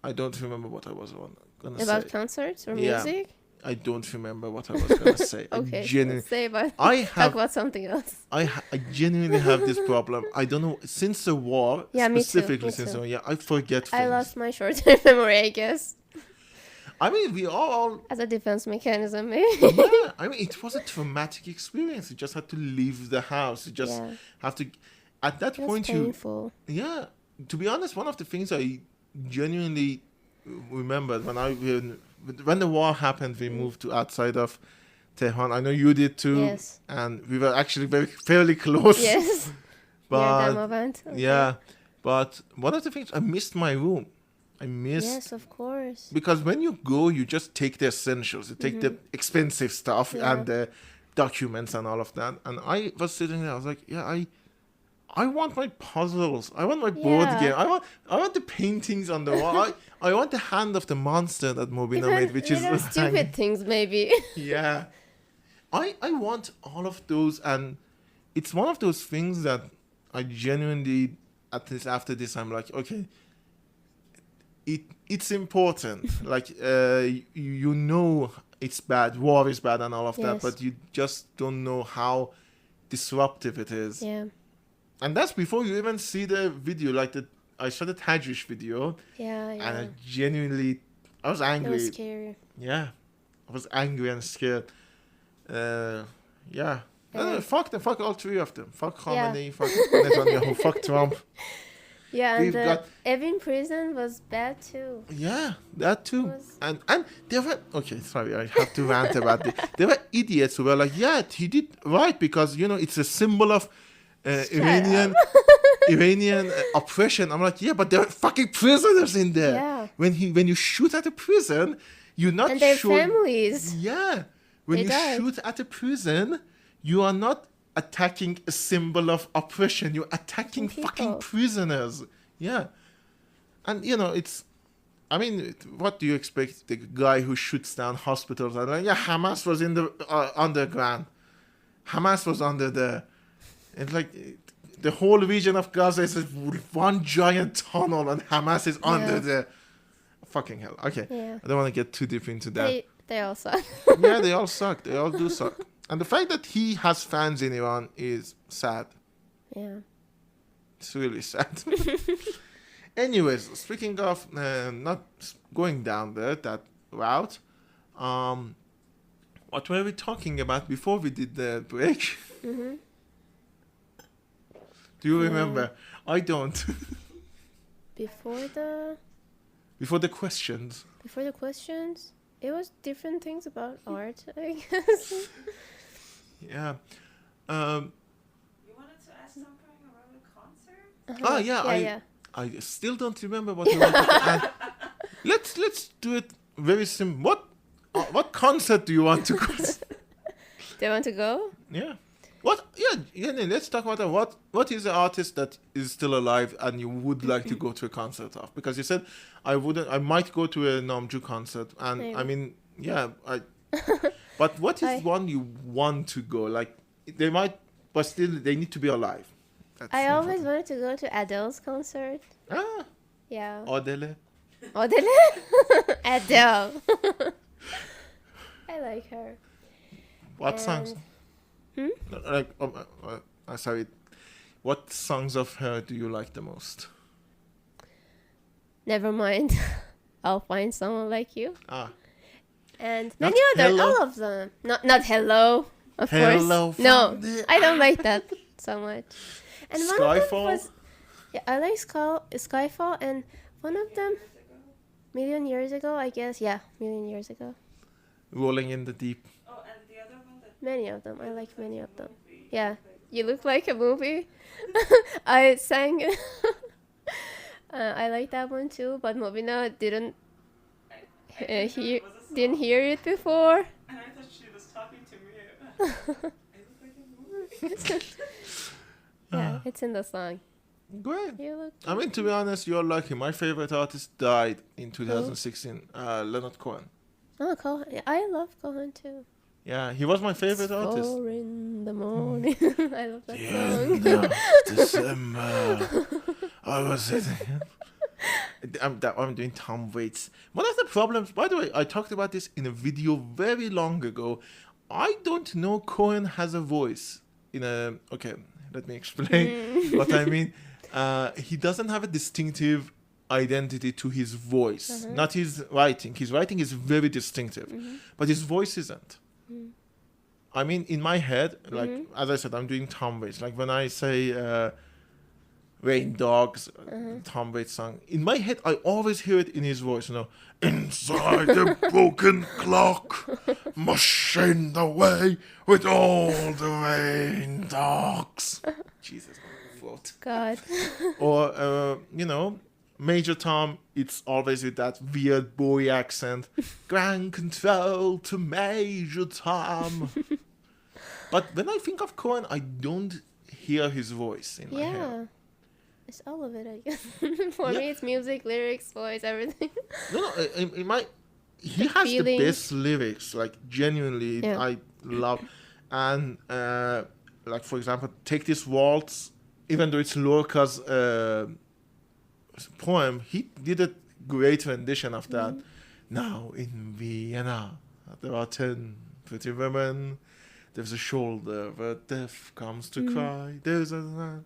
I don't remember what I was gonna About say. concerts or Yeah. music? I don't remember what I was gonna say. Okay. Talk Say about talk have about something else. I genuinely have this problem. I don't know, since the war, Yeah, me too, specifically me since too. the war, yeah, I forget things. I lost my short-term memory, I guess, I mean, we all as a defense mechanism, maybe. yeah, I mean, it was a traumatic experience. You just had to leave the house. You just Yeah. have to. At that It was point, painful. yeah. To be honest, one of the things I genuinely remembered when the war happened, we moved to outside of Tehran. I know you did too. Yes. And we were actually fairly close. Yes. But Near Damavand. Okay. yeah, but one of the things I missed my room. I missed. Yes, of course. Because when you go, you just take the essentials. You take the expensive stuff Yeah. and the documents and all of that. And I was sitting there. I was like, yeah, I want my puzzles. I want my board Yeah. game. I want the paintings on the wall. I want the hand of the monster that Mobina made, which is little stupid things, maybe. yeah. I want all of those, and it's one of those things that I genuinely, at least after this, I'm like, okay, it's important. Like, you know it's bad, war is bad and all of that, Yes. but you just don't know how disruptive it is. Yeah. And that's before you even see the video, like I saw the Tajrish video, Yeah. and Yeah. I was It angry. was scary. Yeah, I was angry and scared. Yeah. Yeah. Fuck all three of them. Fuck Yeah. Khamenei, fuck Netanyahu, fuck Trump. Yeah, and We've the got- Evin prison was bad too. Yeah, that too. Was- And there were, okay, sorry, I have to rant about this. There were idiots who were like, yeah, he did right because, it's a symbol of Iranian oppression. I'm like, yeah, but there are fucking prisoners in there. Yeah. When you shoot at a prison, you're not And their sure. families. Yeah. When They you died. shoot at a prison, you are not attacking a symbol of oppression. You're attacking People. fucking prisoners. Yeah. And, I mean, what do you expect? The guy who shoots down hospitals. And like, yeah, Hamas was in the underground. Hamas was under there. It's like the whole region of Gaza is one giant tunnel and Hamas is under there. Fucking hell. Okay. Yeah. I don't want to get too deep into that. They all suck. Yeah, they all suck. They all do suck. And the fact that he has fans in Iran is sad. Yeah. It's really sad. Anyways, speaking of not going down that route, What were we talking about before we did the break? Mm-hmm. Do you remember? I don't. Before the Before the questions. it was different things about art, I guess. Yeah. You wanted to ask something about the concert? Oh yeah, yeah. I still don't remember what we wanted to add. Let's do it very simple. What concert do you want to go to? Do you want to go? Yeah. What? Yeah. Let's talk about that. What is the artist that is still alive and you would like to go to a concert of? Because you said I might go to a Namjoo concert, and Maybe. I mean, yeah, But what is one you want to go? Like they might, but still they need to be alive. That's I always important. wanted to go to Adele's concert. Ah, Yeah. Adele. Adele? Adele. I like her. What songs? Hmm? Like, sorry. What songs of her do you like the most? Never mind. I'll find someone like you. Ah, And Not many other, Hello? all of them. Not Hello, of Hello course. No, from the- I don't like that so much. And one of them Skyfall? was, yeah, I like Skyfall, and one of them, million years ago, I guess. Yeah, million years ago. Rolling in the Deep. Oh, and the other one that Many of them. I like many of them. movie. Yeah, you look like a movie. I sang. I like that one too, but Mobina didn't didn't hear it before. And I thought she was talking to me. I look like a movie. Yeah, it's in the song. Great. You look. I mean, to be honest, you're lucky. My favorite artist died in 2016. Leonard Cohen. Oh, Cohen. Yeah, I love Cohen too. Yeah, he was my favorite artist. 4 in the morning. I love that song. End of December. I was sitting. I'm doing Tom Waits. One of the problems, by the way, I talked about this in a video very long ago. I don't know Cohen has a voice. Okay, let me explain what I mean. He doesn't have a distinctive identity to his voice, not his writing. His writing is very distinctive, but his voice isn't. I mean, in my head, like as I said, I'm doing Tom Waits. Like when I say Rain Dogs, Tom Waits song, in my head, I always hear it in his voice. Inside the broken clock, machine away with all the rain dogs. Jesus, my throat. God. Or Major Tom, it's always with that weird boy accent. Grand control to Major Tom. But when I think of Cohen, I don't hear his voice in my head. Yeah. It's all of it, I guess. For Yeah. me, it's music, lyrics, voice, everything. No, he The has feeling. the best lyrics, like genuinely, Yeah. I love. And like for example, take this waltz, even though it's Lorca's poem, he did a great rendition of that. Now in Vienna, there are 10 pretty women. There's a shoulder where death comes to cry. There's a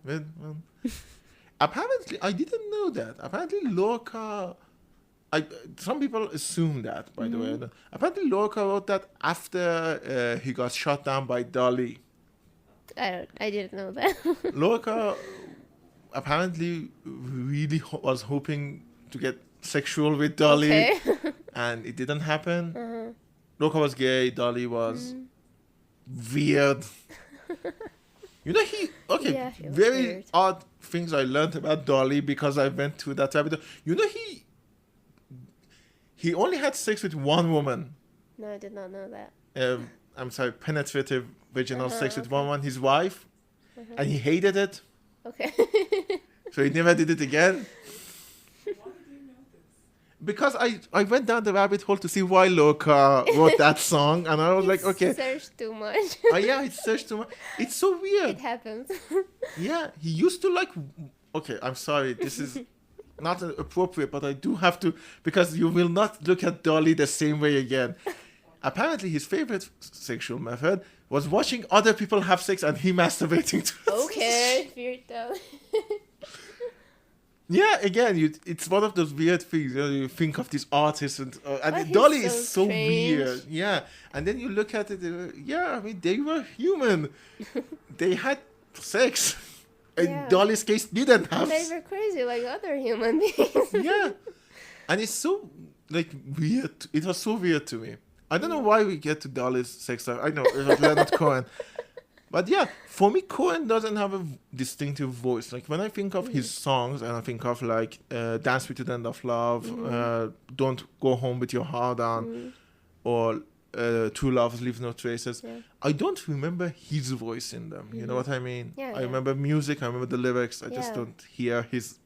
apparently, I didn't know that. Apparently, Lorca. Some people assume that, by the way. Apparently, Lorca wrote that after he got shot down by Dali. I didn't know that. Lorca apparently really was hoping to get sexual with Dali, Okay. and it didn't happen. Lorca was gay. Dali was weird. Yeah, he was very weird. odd things I learned about Dolly because I went through that rabbit hole. He only had sex with one woman. No, I did not know that. I'm sorry, penetrative vaginal sex with one woman, his wife, and he hated it, Okay. so he never did it again. Why do you know this? Because I went down the rabbit hole to see why Lorca wrote that song, and I was like, okay, Search too much. yeah, it's searched too much. It's so weird. It happens. Yeah, he used to like. Okay, I'm sorry. This is not appropriate, but I do have to because you will not look at Dolly the same way again. Apparently, his favorite sexual method was watching other people have sex and he masturbating to it. Okay. Weird though. Yeah, again, it's one of those weird things. You think of these artists, and But he's Dolly so is so strange. weird. Yeah, and then you look at it. Yeah, I mean, they were human. They had sex. In Yeah. Dolly's case, didn't have. They were crazy like other human beings. Yeah, and it's so like weird. It was so weird to me. I don't know why we get to Dolly's sex life. I know it was Leonard Cohen. But yeah, for me, Cohen doesn't have a distinctive voice. Like when I think of his songs, and I think of like "Dance with the End of Love," "Don't Go Home with Your Heart On," or "True Love Leaves No Traces," Yeah. I don't remember his voice in them. You know what I mean? Yeah, I yeah. remember music. I remember the lyrics. I just Yeah. don't hear his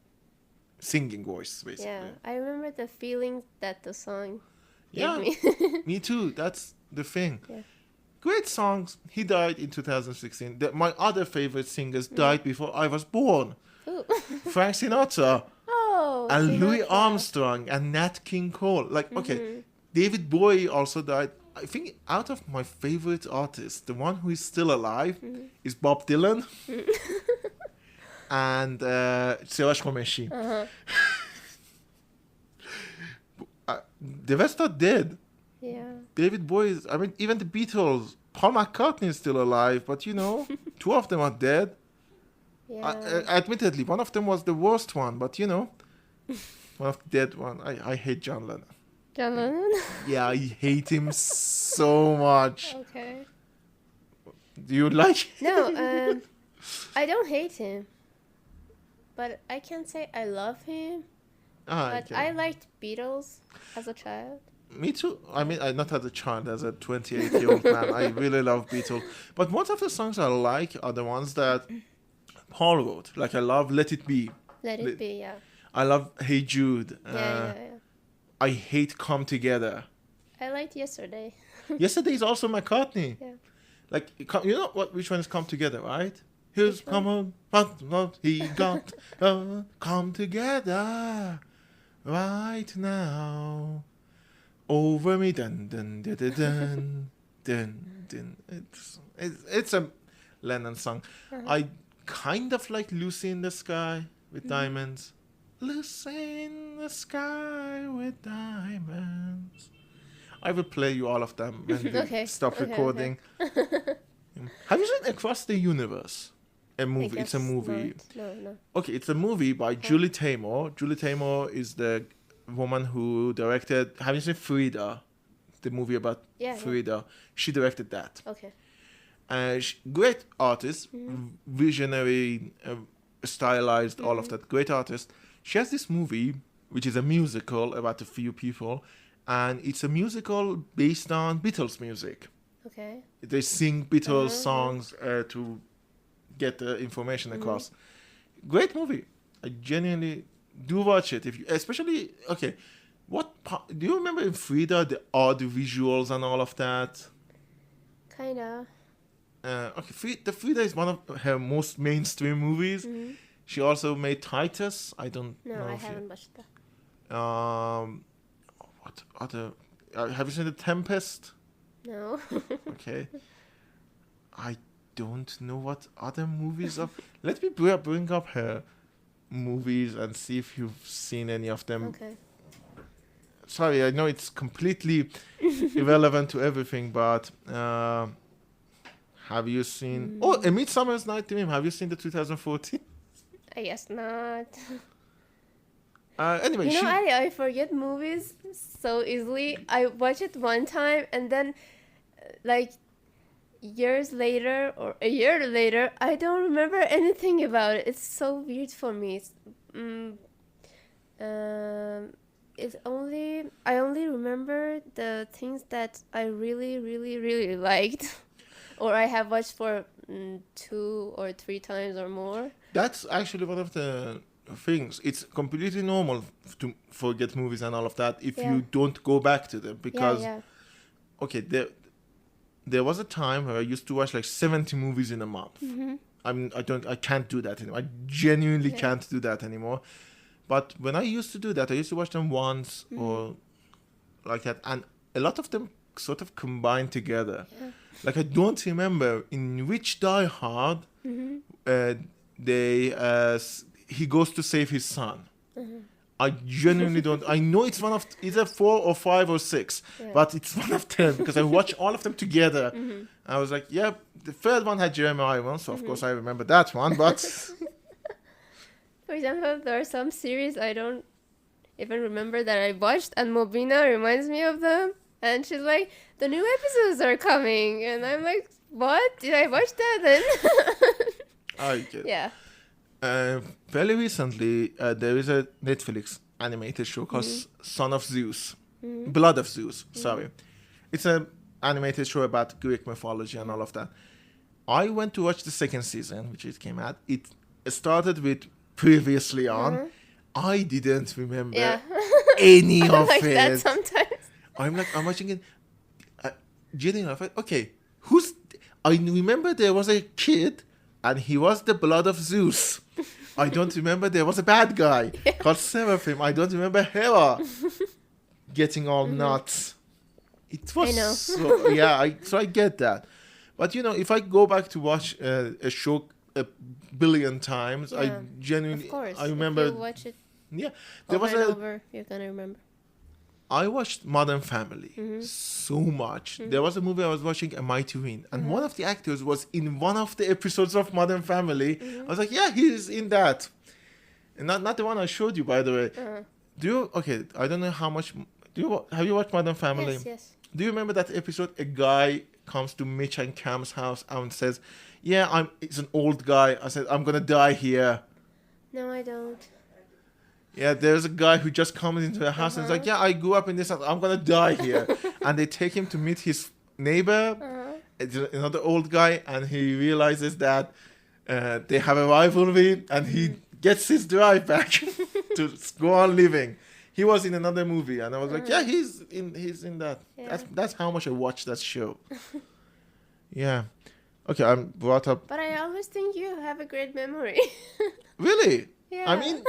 singing voice, basically. Yeah, I remember the feeling that the song Yeah, gave me. me too. That's the thing. Yeah. Great songs. He died in 2016. My other favorite singers died before I was born. Ooh. Frank Sinatra Oh. and Louis Sinatra. Armstrong and Nat King Cole. Like, okay, David Bowie also died. I think out of my favorite artists, the one who is still alive is Bob Dylan and Siavash Khomeshi. The rest are dead. Yeah. David Bowie is, I mean, even the Beatles, Paul McCartney is still alive, but you know, two of them are dead. Yeah. Admittedly, one of them was the worst one, but you know, one of the dead one. I hate John Lennon. John Lennon? Yeah, I hate him so much. Okay. Do you like? No, I don't hate him. But I can say I love him. But Okay. I liked Beatles as a child. Me too. I mean, I not as a child, as a 28-year-old man. I really love Beatles. But most of the songs I like are the ones that Paul wrote. Like I love Let It Be. Let it be, yeah. I love Hey Jude. Yeah. I hate Come Together. I liked Yesterday. Yesterday is also McCartney. Yeah. Like, you know what? Which one is Come Together, right? Here's come on, what he got. Come together right now. Over me, dun dun dun dun dun dun. Dun. It's a Lennon song. I kind of like Lucy in the Sky with Diamonds. Lucy in the Sky with Diamonds. I will play you all of them when we Okay, stop okay, recording. Have you seen Across the Universe? A movie. I It's a guess movie. not. No. Okay, it's a movie by Julie Taymor. Julie Taymor is the woman who directed. Have you seen Frida? The movie about Yeah. Frida. She directed that. Okay. Great artist, visionary, stylized, all of that. Great artist. She has this movie, which is a musical about a few people, and it's a musical based on Beatles music. Okay. They sing Beatles songs to get the information across. Great movie. I genuinely do watch it. If you, especially, okay, do you remember in Frida the odd visuals and all of that? Kinda. Okay, Frida is one of her most mainstream movies. She also made Titus. I don't No, know I if you- haven't watched that. What other? Have you seen The Tempest? No. Okay. I don't know what other movies of. Let me bring up her movies and see if you've seen any of them. Okay. Sorry, I know it's completely irrelevant to everything, but have you seen? Oh, A Midsummer's Night Dream. Have you seen the 2014? I guess not. Anyway, You know, I forget movies so easily. I watch it one time and then, like, years later or a year later, I don't remember anything about it. It's so weird for me. I only remember the things that I really, really, really liked, or I have watched for 2 or 3 times or more. That's actually one of the things. It's completely normal to forget movies and all of that if Yeah. you don't go back to them because Yeah. okay, there was a time where I used to watch like 70 movies in a month. I can't do that anymore. I genuinely can't do that anymore. But when I used to do that, I used to watch them once or like that, and a lot of them sort of combined together. Yeah. Like I don't remember in which Die Hard he goes to save his son. I genuinely don't. I know it's one of either 4 or 5 or 6, Yeah. but it's one of them because I watched all of them together. I was like, yeah, the third one had Jeremy Irons, so of course I remember that one. But For example, there are some series I don't even remember that I watched, and Mobina reminds me of them. And she's like, the new episodes are coming. And I'm like, what? Did I watch that then? I get. Yeah. Fairly recently, there is a Netflix animated show called Son of Zeus, Blood of Zeus. Sorry, it's an animated show about Greek mythology and all of that. I went to watch the second season, which it came out. It started with previously on. I didn't remember Yeah. any I'm of like it. that sometimes. I'm watching it. Genuinely, I thought, okay, I remember there was a kid, and he was the blood of Zeus. I don't remember there was a bad guy called Seraphim. I don't remember Hera getting all nuts. It was I know. so yeah. So I get that, but if I go back to watch a show a billion times, I Yeah. genuinely Of course. I remember. If you watch it Yeah, there over was and a. over, you're gonna remember. I watched Modern Family so much. There was a movie I was watching, A Mighty Wind, and one of the actors was in one of the episodes of Modern Family. I was like, yeah, he's in that. And not the one I showed you, by the way. Okay, I don't know how much. Have you watched Modern Family? Yes, yes. Do you remember that episode? A guy comes to Mitch and Cam's house and says, yeah, it's an old guy. I said, I'm going to die here. No, I don't. Yeah, there's a guy who just comes into the house and is like, yeah, I grew up in this house. I'm going to die here. And they take him to meet his neighbor, another old guy, and he realizes that they have a rivalry, and he gets his drive back to go on living. He was in another movie, and I was like, yeah, he's in that. Yeah. That's how much I watched that show. Yeah. Okay, I'm brought up. But I always think you have a great memory. Really? Yeah. I mean,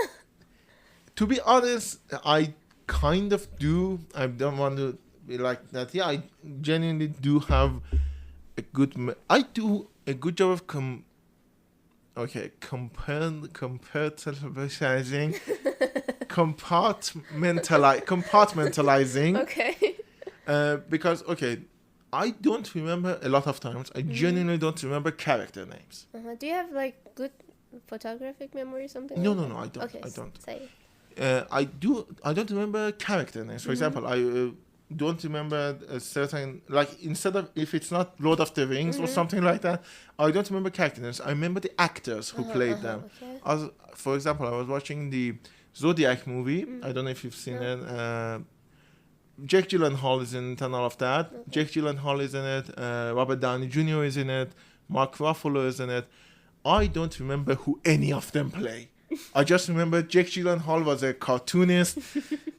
to be honest, I kind of do. I don't want to be like that. Yeah, I genuinely do have a good. I do a good job of compartmentalizing. Okay. Because I don't remember a lot of times. I genuinely don't remember character names. Do you have like good photographic memory or something? No, like no, that? I don't. Okay, I don't. say. I don't remember character names. For example, I don't remember a certain, like, instead of, if it's not Lord of the Rings or something like that, I don't remember character names. I remember the actors who played them. Okay. For example, I was watching the Zodiac movie. I don't know if you've seen it. Jake Gyllenhaal is in it and all of that. Okay. Jake Gyllenhaal is in it. Robert Downey Jr. is in it. Mark Ruffalo is in it. I don't remember who any of them play. I just remember Jake Gyllenhaal was a cartoonist.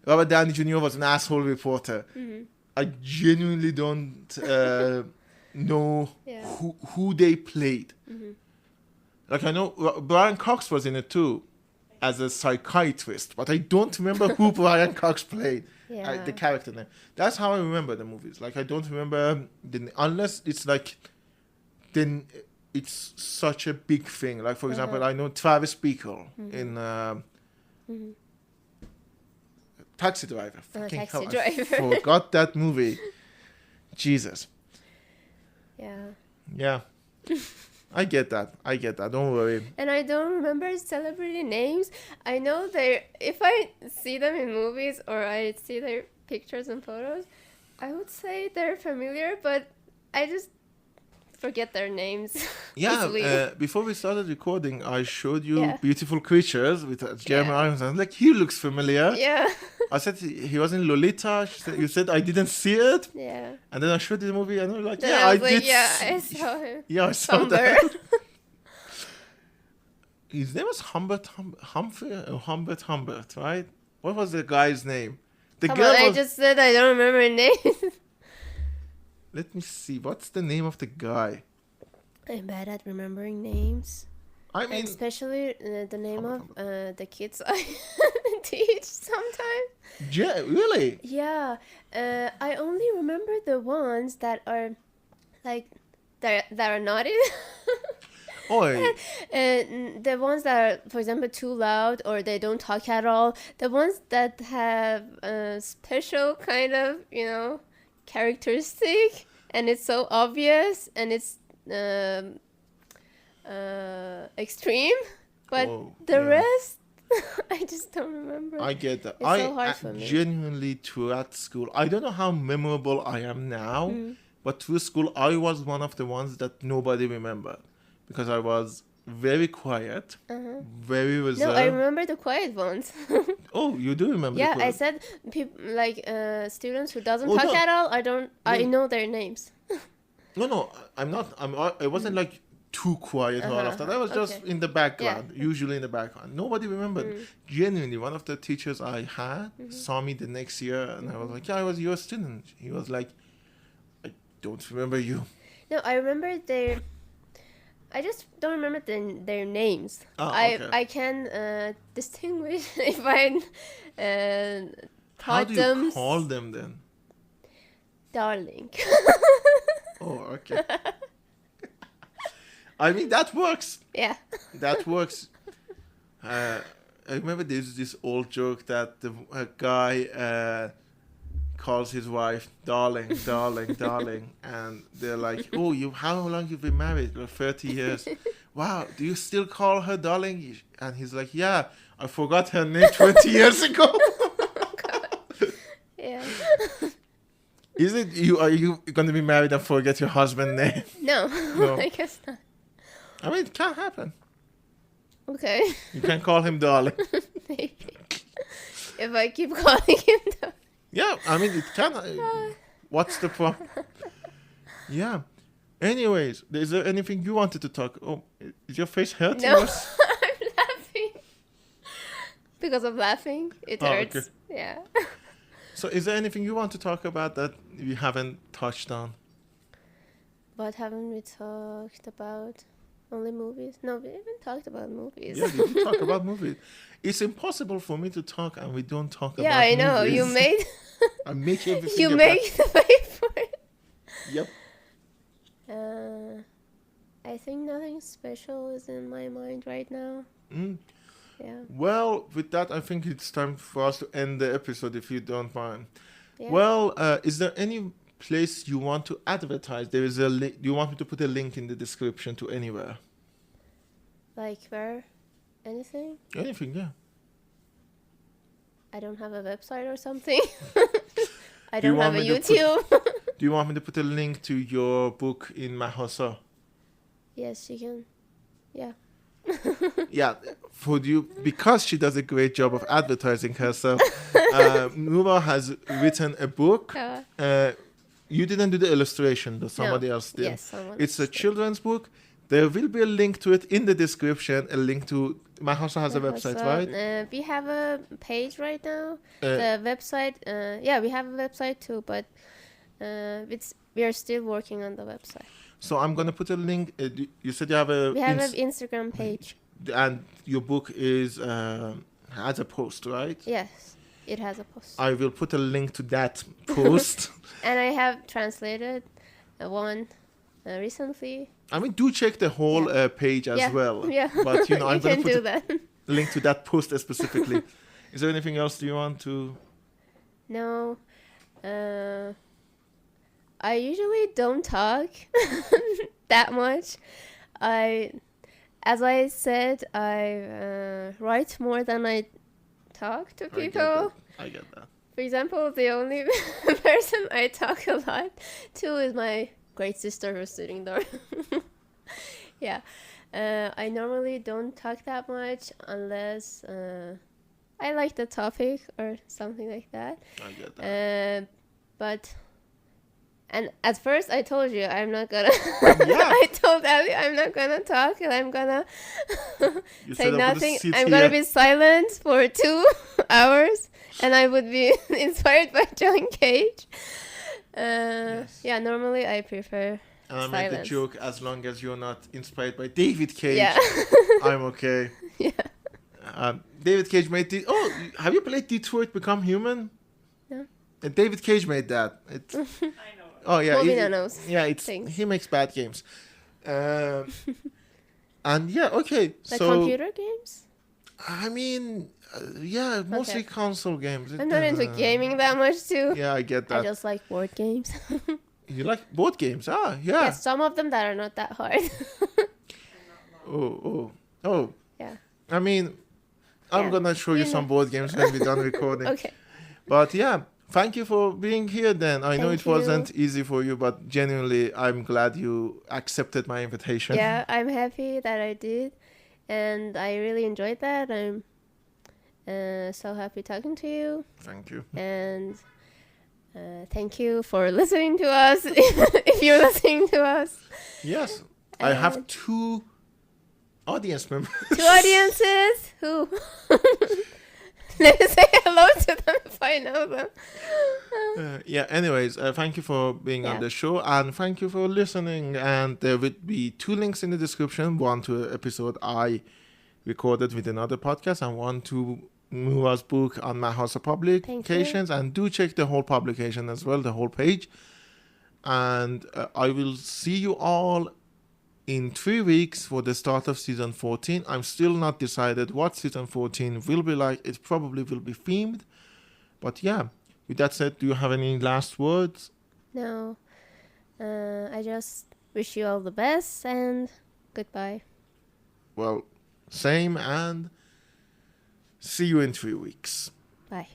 Robert Downey Jr. was an asshole reporter. I genuinely don't know who they played. Like, I know Brian Cox was in it too as a psychiatrist, but I don't remember who Brian Cox played. Yeah. The character name. That's how I remember the movies. Like, I don't remember unless it's like, then it's such a big thing. Like, for example, I know Travis Bickle in Taxi Driver. Fucking Taxi hell, Driver. I forgot that movie. Jesus. Yeah. Yeah. I get that. Don't worry. And I don't remember celebrity names. I know if I see them in movies or I see their pictures and photos, I would say they're familiar, but I just forget their names. Yeah, before we started recording, I showed you Yeah. Beautiful Creatures with Jeremy Irons. I was like, he looks familiar. Yeah. I said he was in Lolita. You said I didn't see it. Yeah. And then I showed you the movie and I was like, Then yeah, I was did. like, yeah, I saw him. Yeah, I saw Somber. that. His name was Humbert, right? What was the guy's name? The Come girl on, I was... just said I don't remember a name. Let me see. What's the name of the guy? I'm bad at remembering names. I And mean, especially the name of the kids I teach sometimes. yeah, really? Yeah, I only remember the ones that are like that are naughty. Oh, The ones that are, for example, too loud or they don't talk at all. The ones that have a special kind of, characteristic, and it's so obvious and it's extreme. But the rest, I just don't remember. I get that. It's so hard for me. Genuinely throughout school, I don't know how memorable I am now, but through school, I was one of the ones that nobody remembered because I was very quiet, very reserved. No, I remember the quiet ones. Oh, you do remember? Yeah, the quiet. I said students who doesn't talk at all. I know their names. No, I'm not. I wasn't like too quiet all of that. I was just in the background, usually in the background. Nobody remembered. Genuinely, one of the teachers I had saw me the next year, and I was like, "Yeah, I was your student." He was like, "I don't remember you." No, I remember their. I just don't remember their names. Oh, okay. I can distinguish if I How taught do them. you call them then? Darling. Oh, okay. I mean, that works. Yeah. That works. I remember there's this old joke that a guy calls his wife darling, darling, darling, and they're like, "Oh, how long you've been married? Like 30 years. Wow, do you still call her darling?" And he's like, "Yeah, I forgot her name 20 years ago." Yeah. Is it you? Are you going to be married and forget your husband's name? No, I guess not. I mean, it can happen. Okay. You can call him darling. Maybe. If I keep calling him darling. Yeah, I mean, it can. What's the problem? Yeah. Anyways, is there anything you wanted to talk? Oh, is your face hurting? No, I'm laughing. Because of laughing, it hurts. Okay. Yeah. So, is there anything you want to talk about that we haven't touched on? What haven't we talked about? Only movies? No, we haven't talked about movies. Yeah, we did talk about movies. It's impossible for me to talk and we don't talk about movies. Yeah, I know. You made... I make everything You about... make the way for it. Yep. I think nothing special is in my mind right now. Yeah. Well, with that, I think it's time for us to end the episode, if you don't mind. Yeah. Well, is there any place you want to advertise? There is a link. Do you want me to put a link in the description to anywhere? Like where? Anything? Anything, yeah. I don't have a website or something. I Do you don't have want a me to YouTube. Do you want me to put a link to your book in Mahasa? Yes, you can. Yeah. Yeah, for you, because she does a great job of advertising herself. Noora has written a book. You didn't do the illustration, though somebody else did. Yes, someone It's a else did. children's book. There will be a link to it in the description. A link to Mahasa has a website, right? We have a page right now. Uh, The website. Yeah, we have a website too, but we are still working on the website. So I'm gonna put a link. You said you have a. We have an Instagram page. And your book is has a post, right? Yes, it has a post. I will put a link to that post. And I have translated one recently. I mean, do check the whole page as well. Yeah. But you know, I'm you gonna can put do a that. link to that post specifically. Is there anything else you want to? No. I usually don't talk that much. As I said, I write more than I talk to people. I get that. For example, the only person I talk a lot to is my great sister who's sitting there. Yeah. I normally don't talk that much unless I like the topic or something like that. I get that. And at first I told you I'm not gonna. Yeah. I told Ali I'm not gonna talk and I'm gonna You say said I'm gonna nothing. sit I'm gonna here. be silent for 2 hours, and I would be inspired by John Cage. Yes. Yeah, normally I prefer And I made the silence. joke, as long as you're not inspired by David Cage, Yeah. I'm okay. Yeah. David Cage made the. Oh, have you played Detroit Become Human? No. David Cage made that. It's. I know. Oh yeah. Movina knows Yeah, it's things. he makes bad games. And yeah, okay. Like So computer games? I mean, yeah, mostly console games. I'm not into gaming that much too. Yeah, I get that. I just like board games. You like board games? Ah, yeah. Yeah, some of them that are not that hard. Oh. Yeah. I mean, I'm Yeah, gonna show you you some know. board games when we're done recording. Okay. But yeah, thank you for being here then. I know Thank it wasn't easy for you, but genuinely, I'm glad you accepted my invitation. Yeah, I'm happy that I did. And I really enjoyed that. I'm so happy talking to you. Thank you. And thank you for listening to us, if you're listening to us. Yes, I have 2 audience members. 2 audiences. Who? Let me say hello to them if I know them. Yeah, anyways, thank you for being on the show, and thank you for listening. And there will be 2 links in the description, one to an episode I recorded with another podcast, and one to Nora's book on my house of publications. And do check the whole publication as well, the whole page. And I will see you all in 3 weeks for the start of season 14. I'm still not decided what season 14 will be like. It probably will be themed. But yeah, with that said, do you have any last words? No. I just wish you all the best and goodbye. Well, same, and see you in 3 weeks. Bye.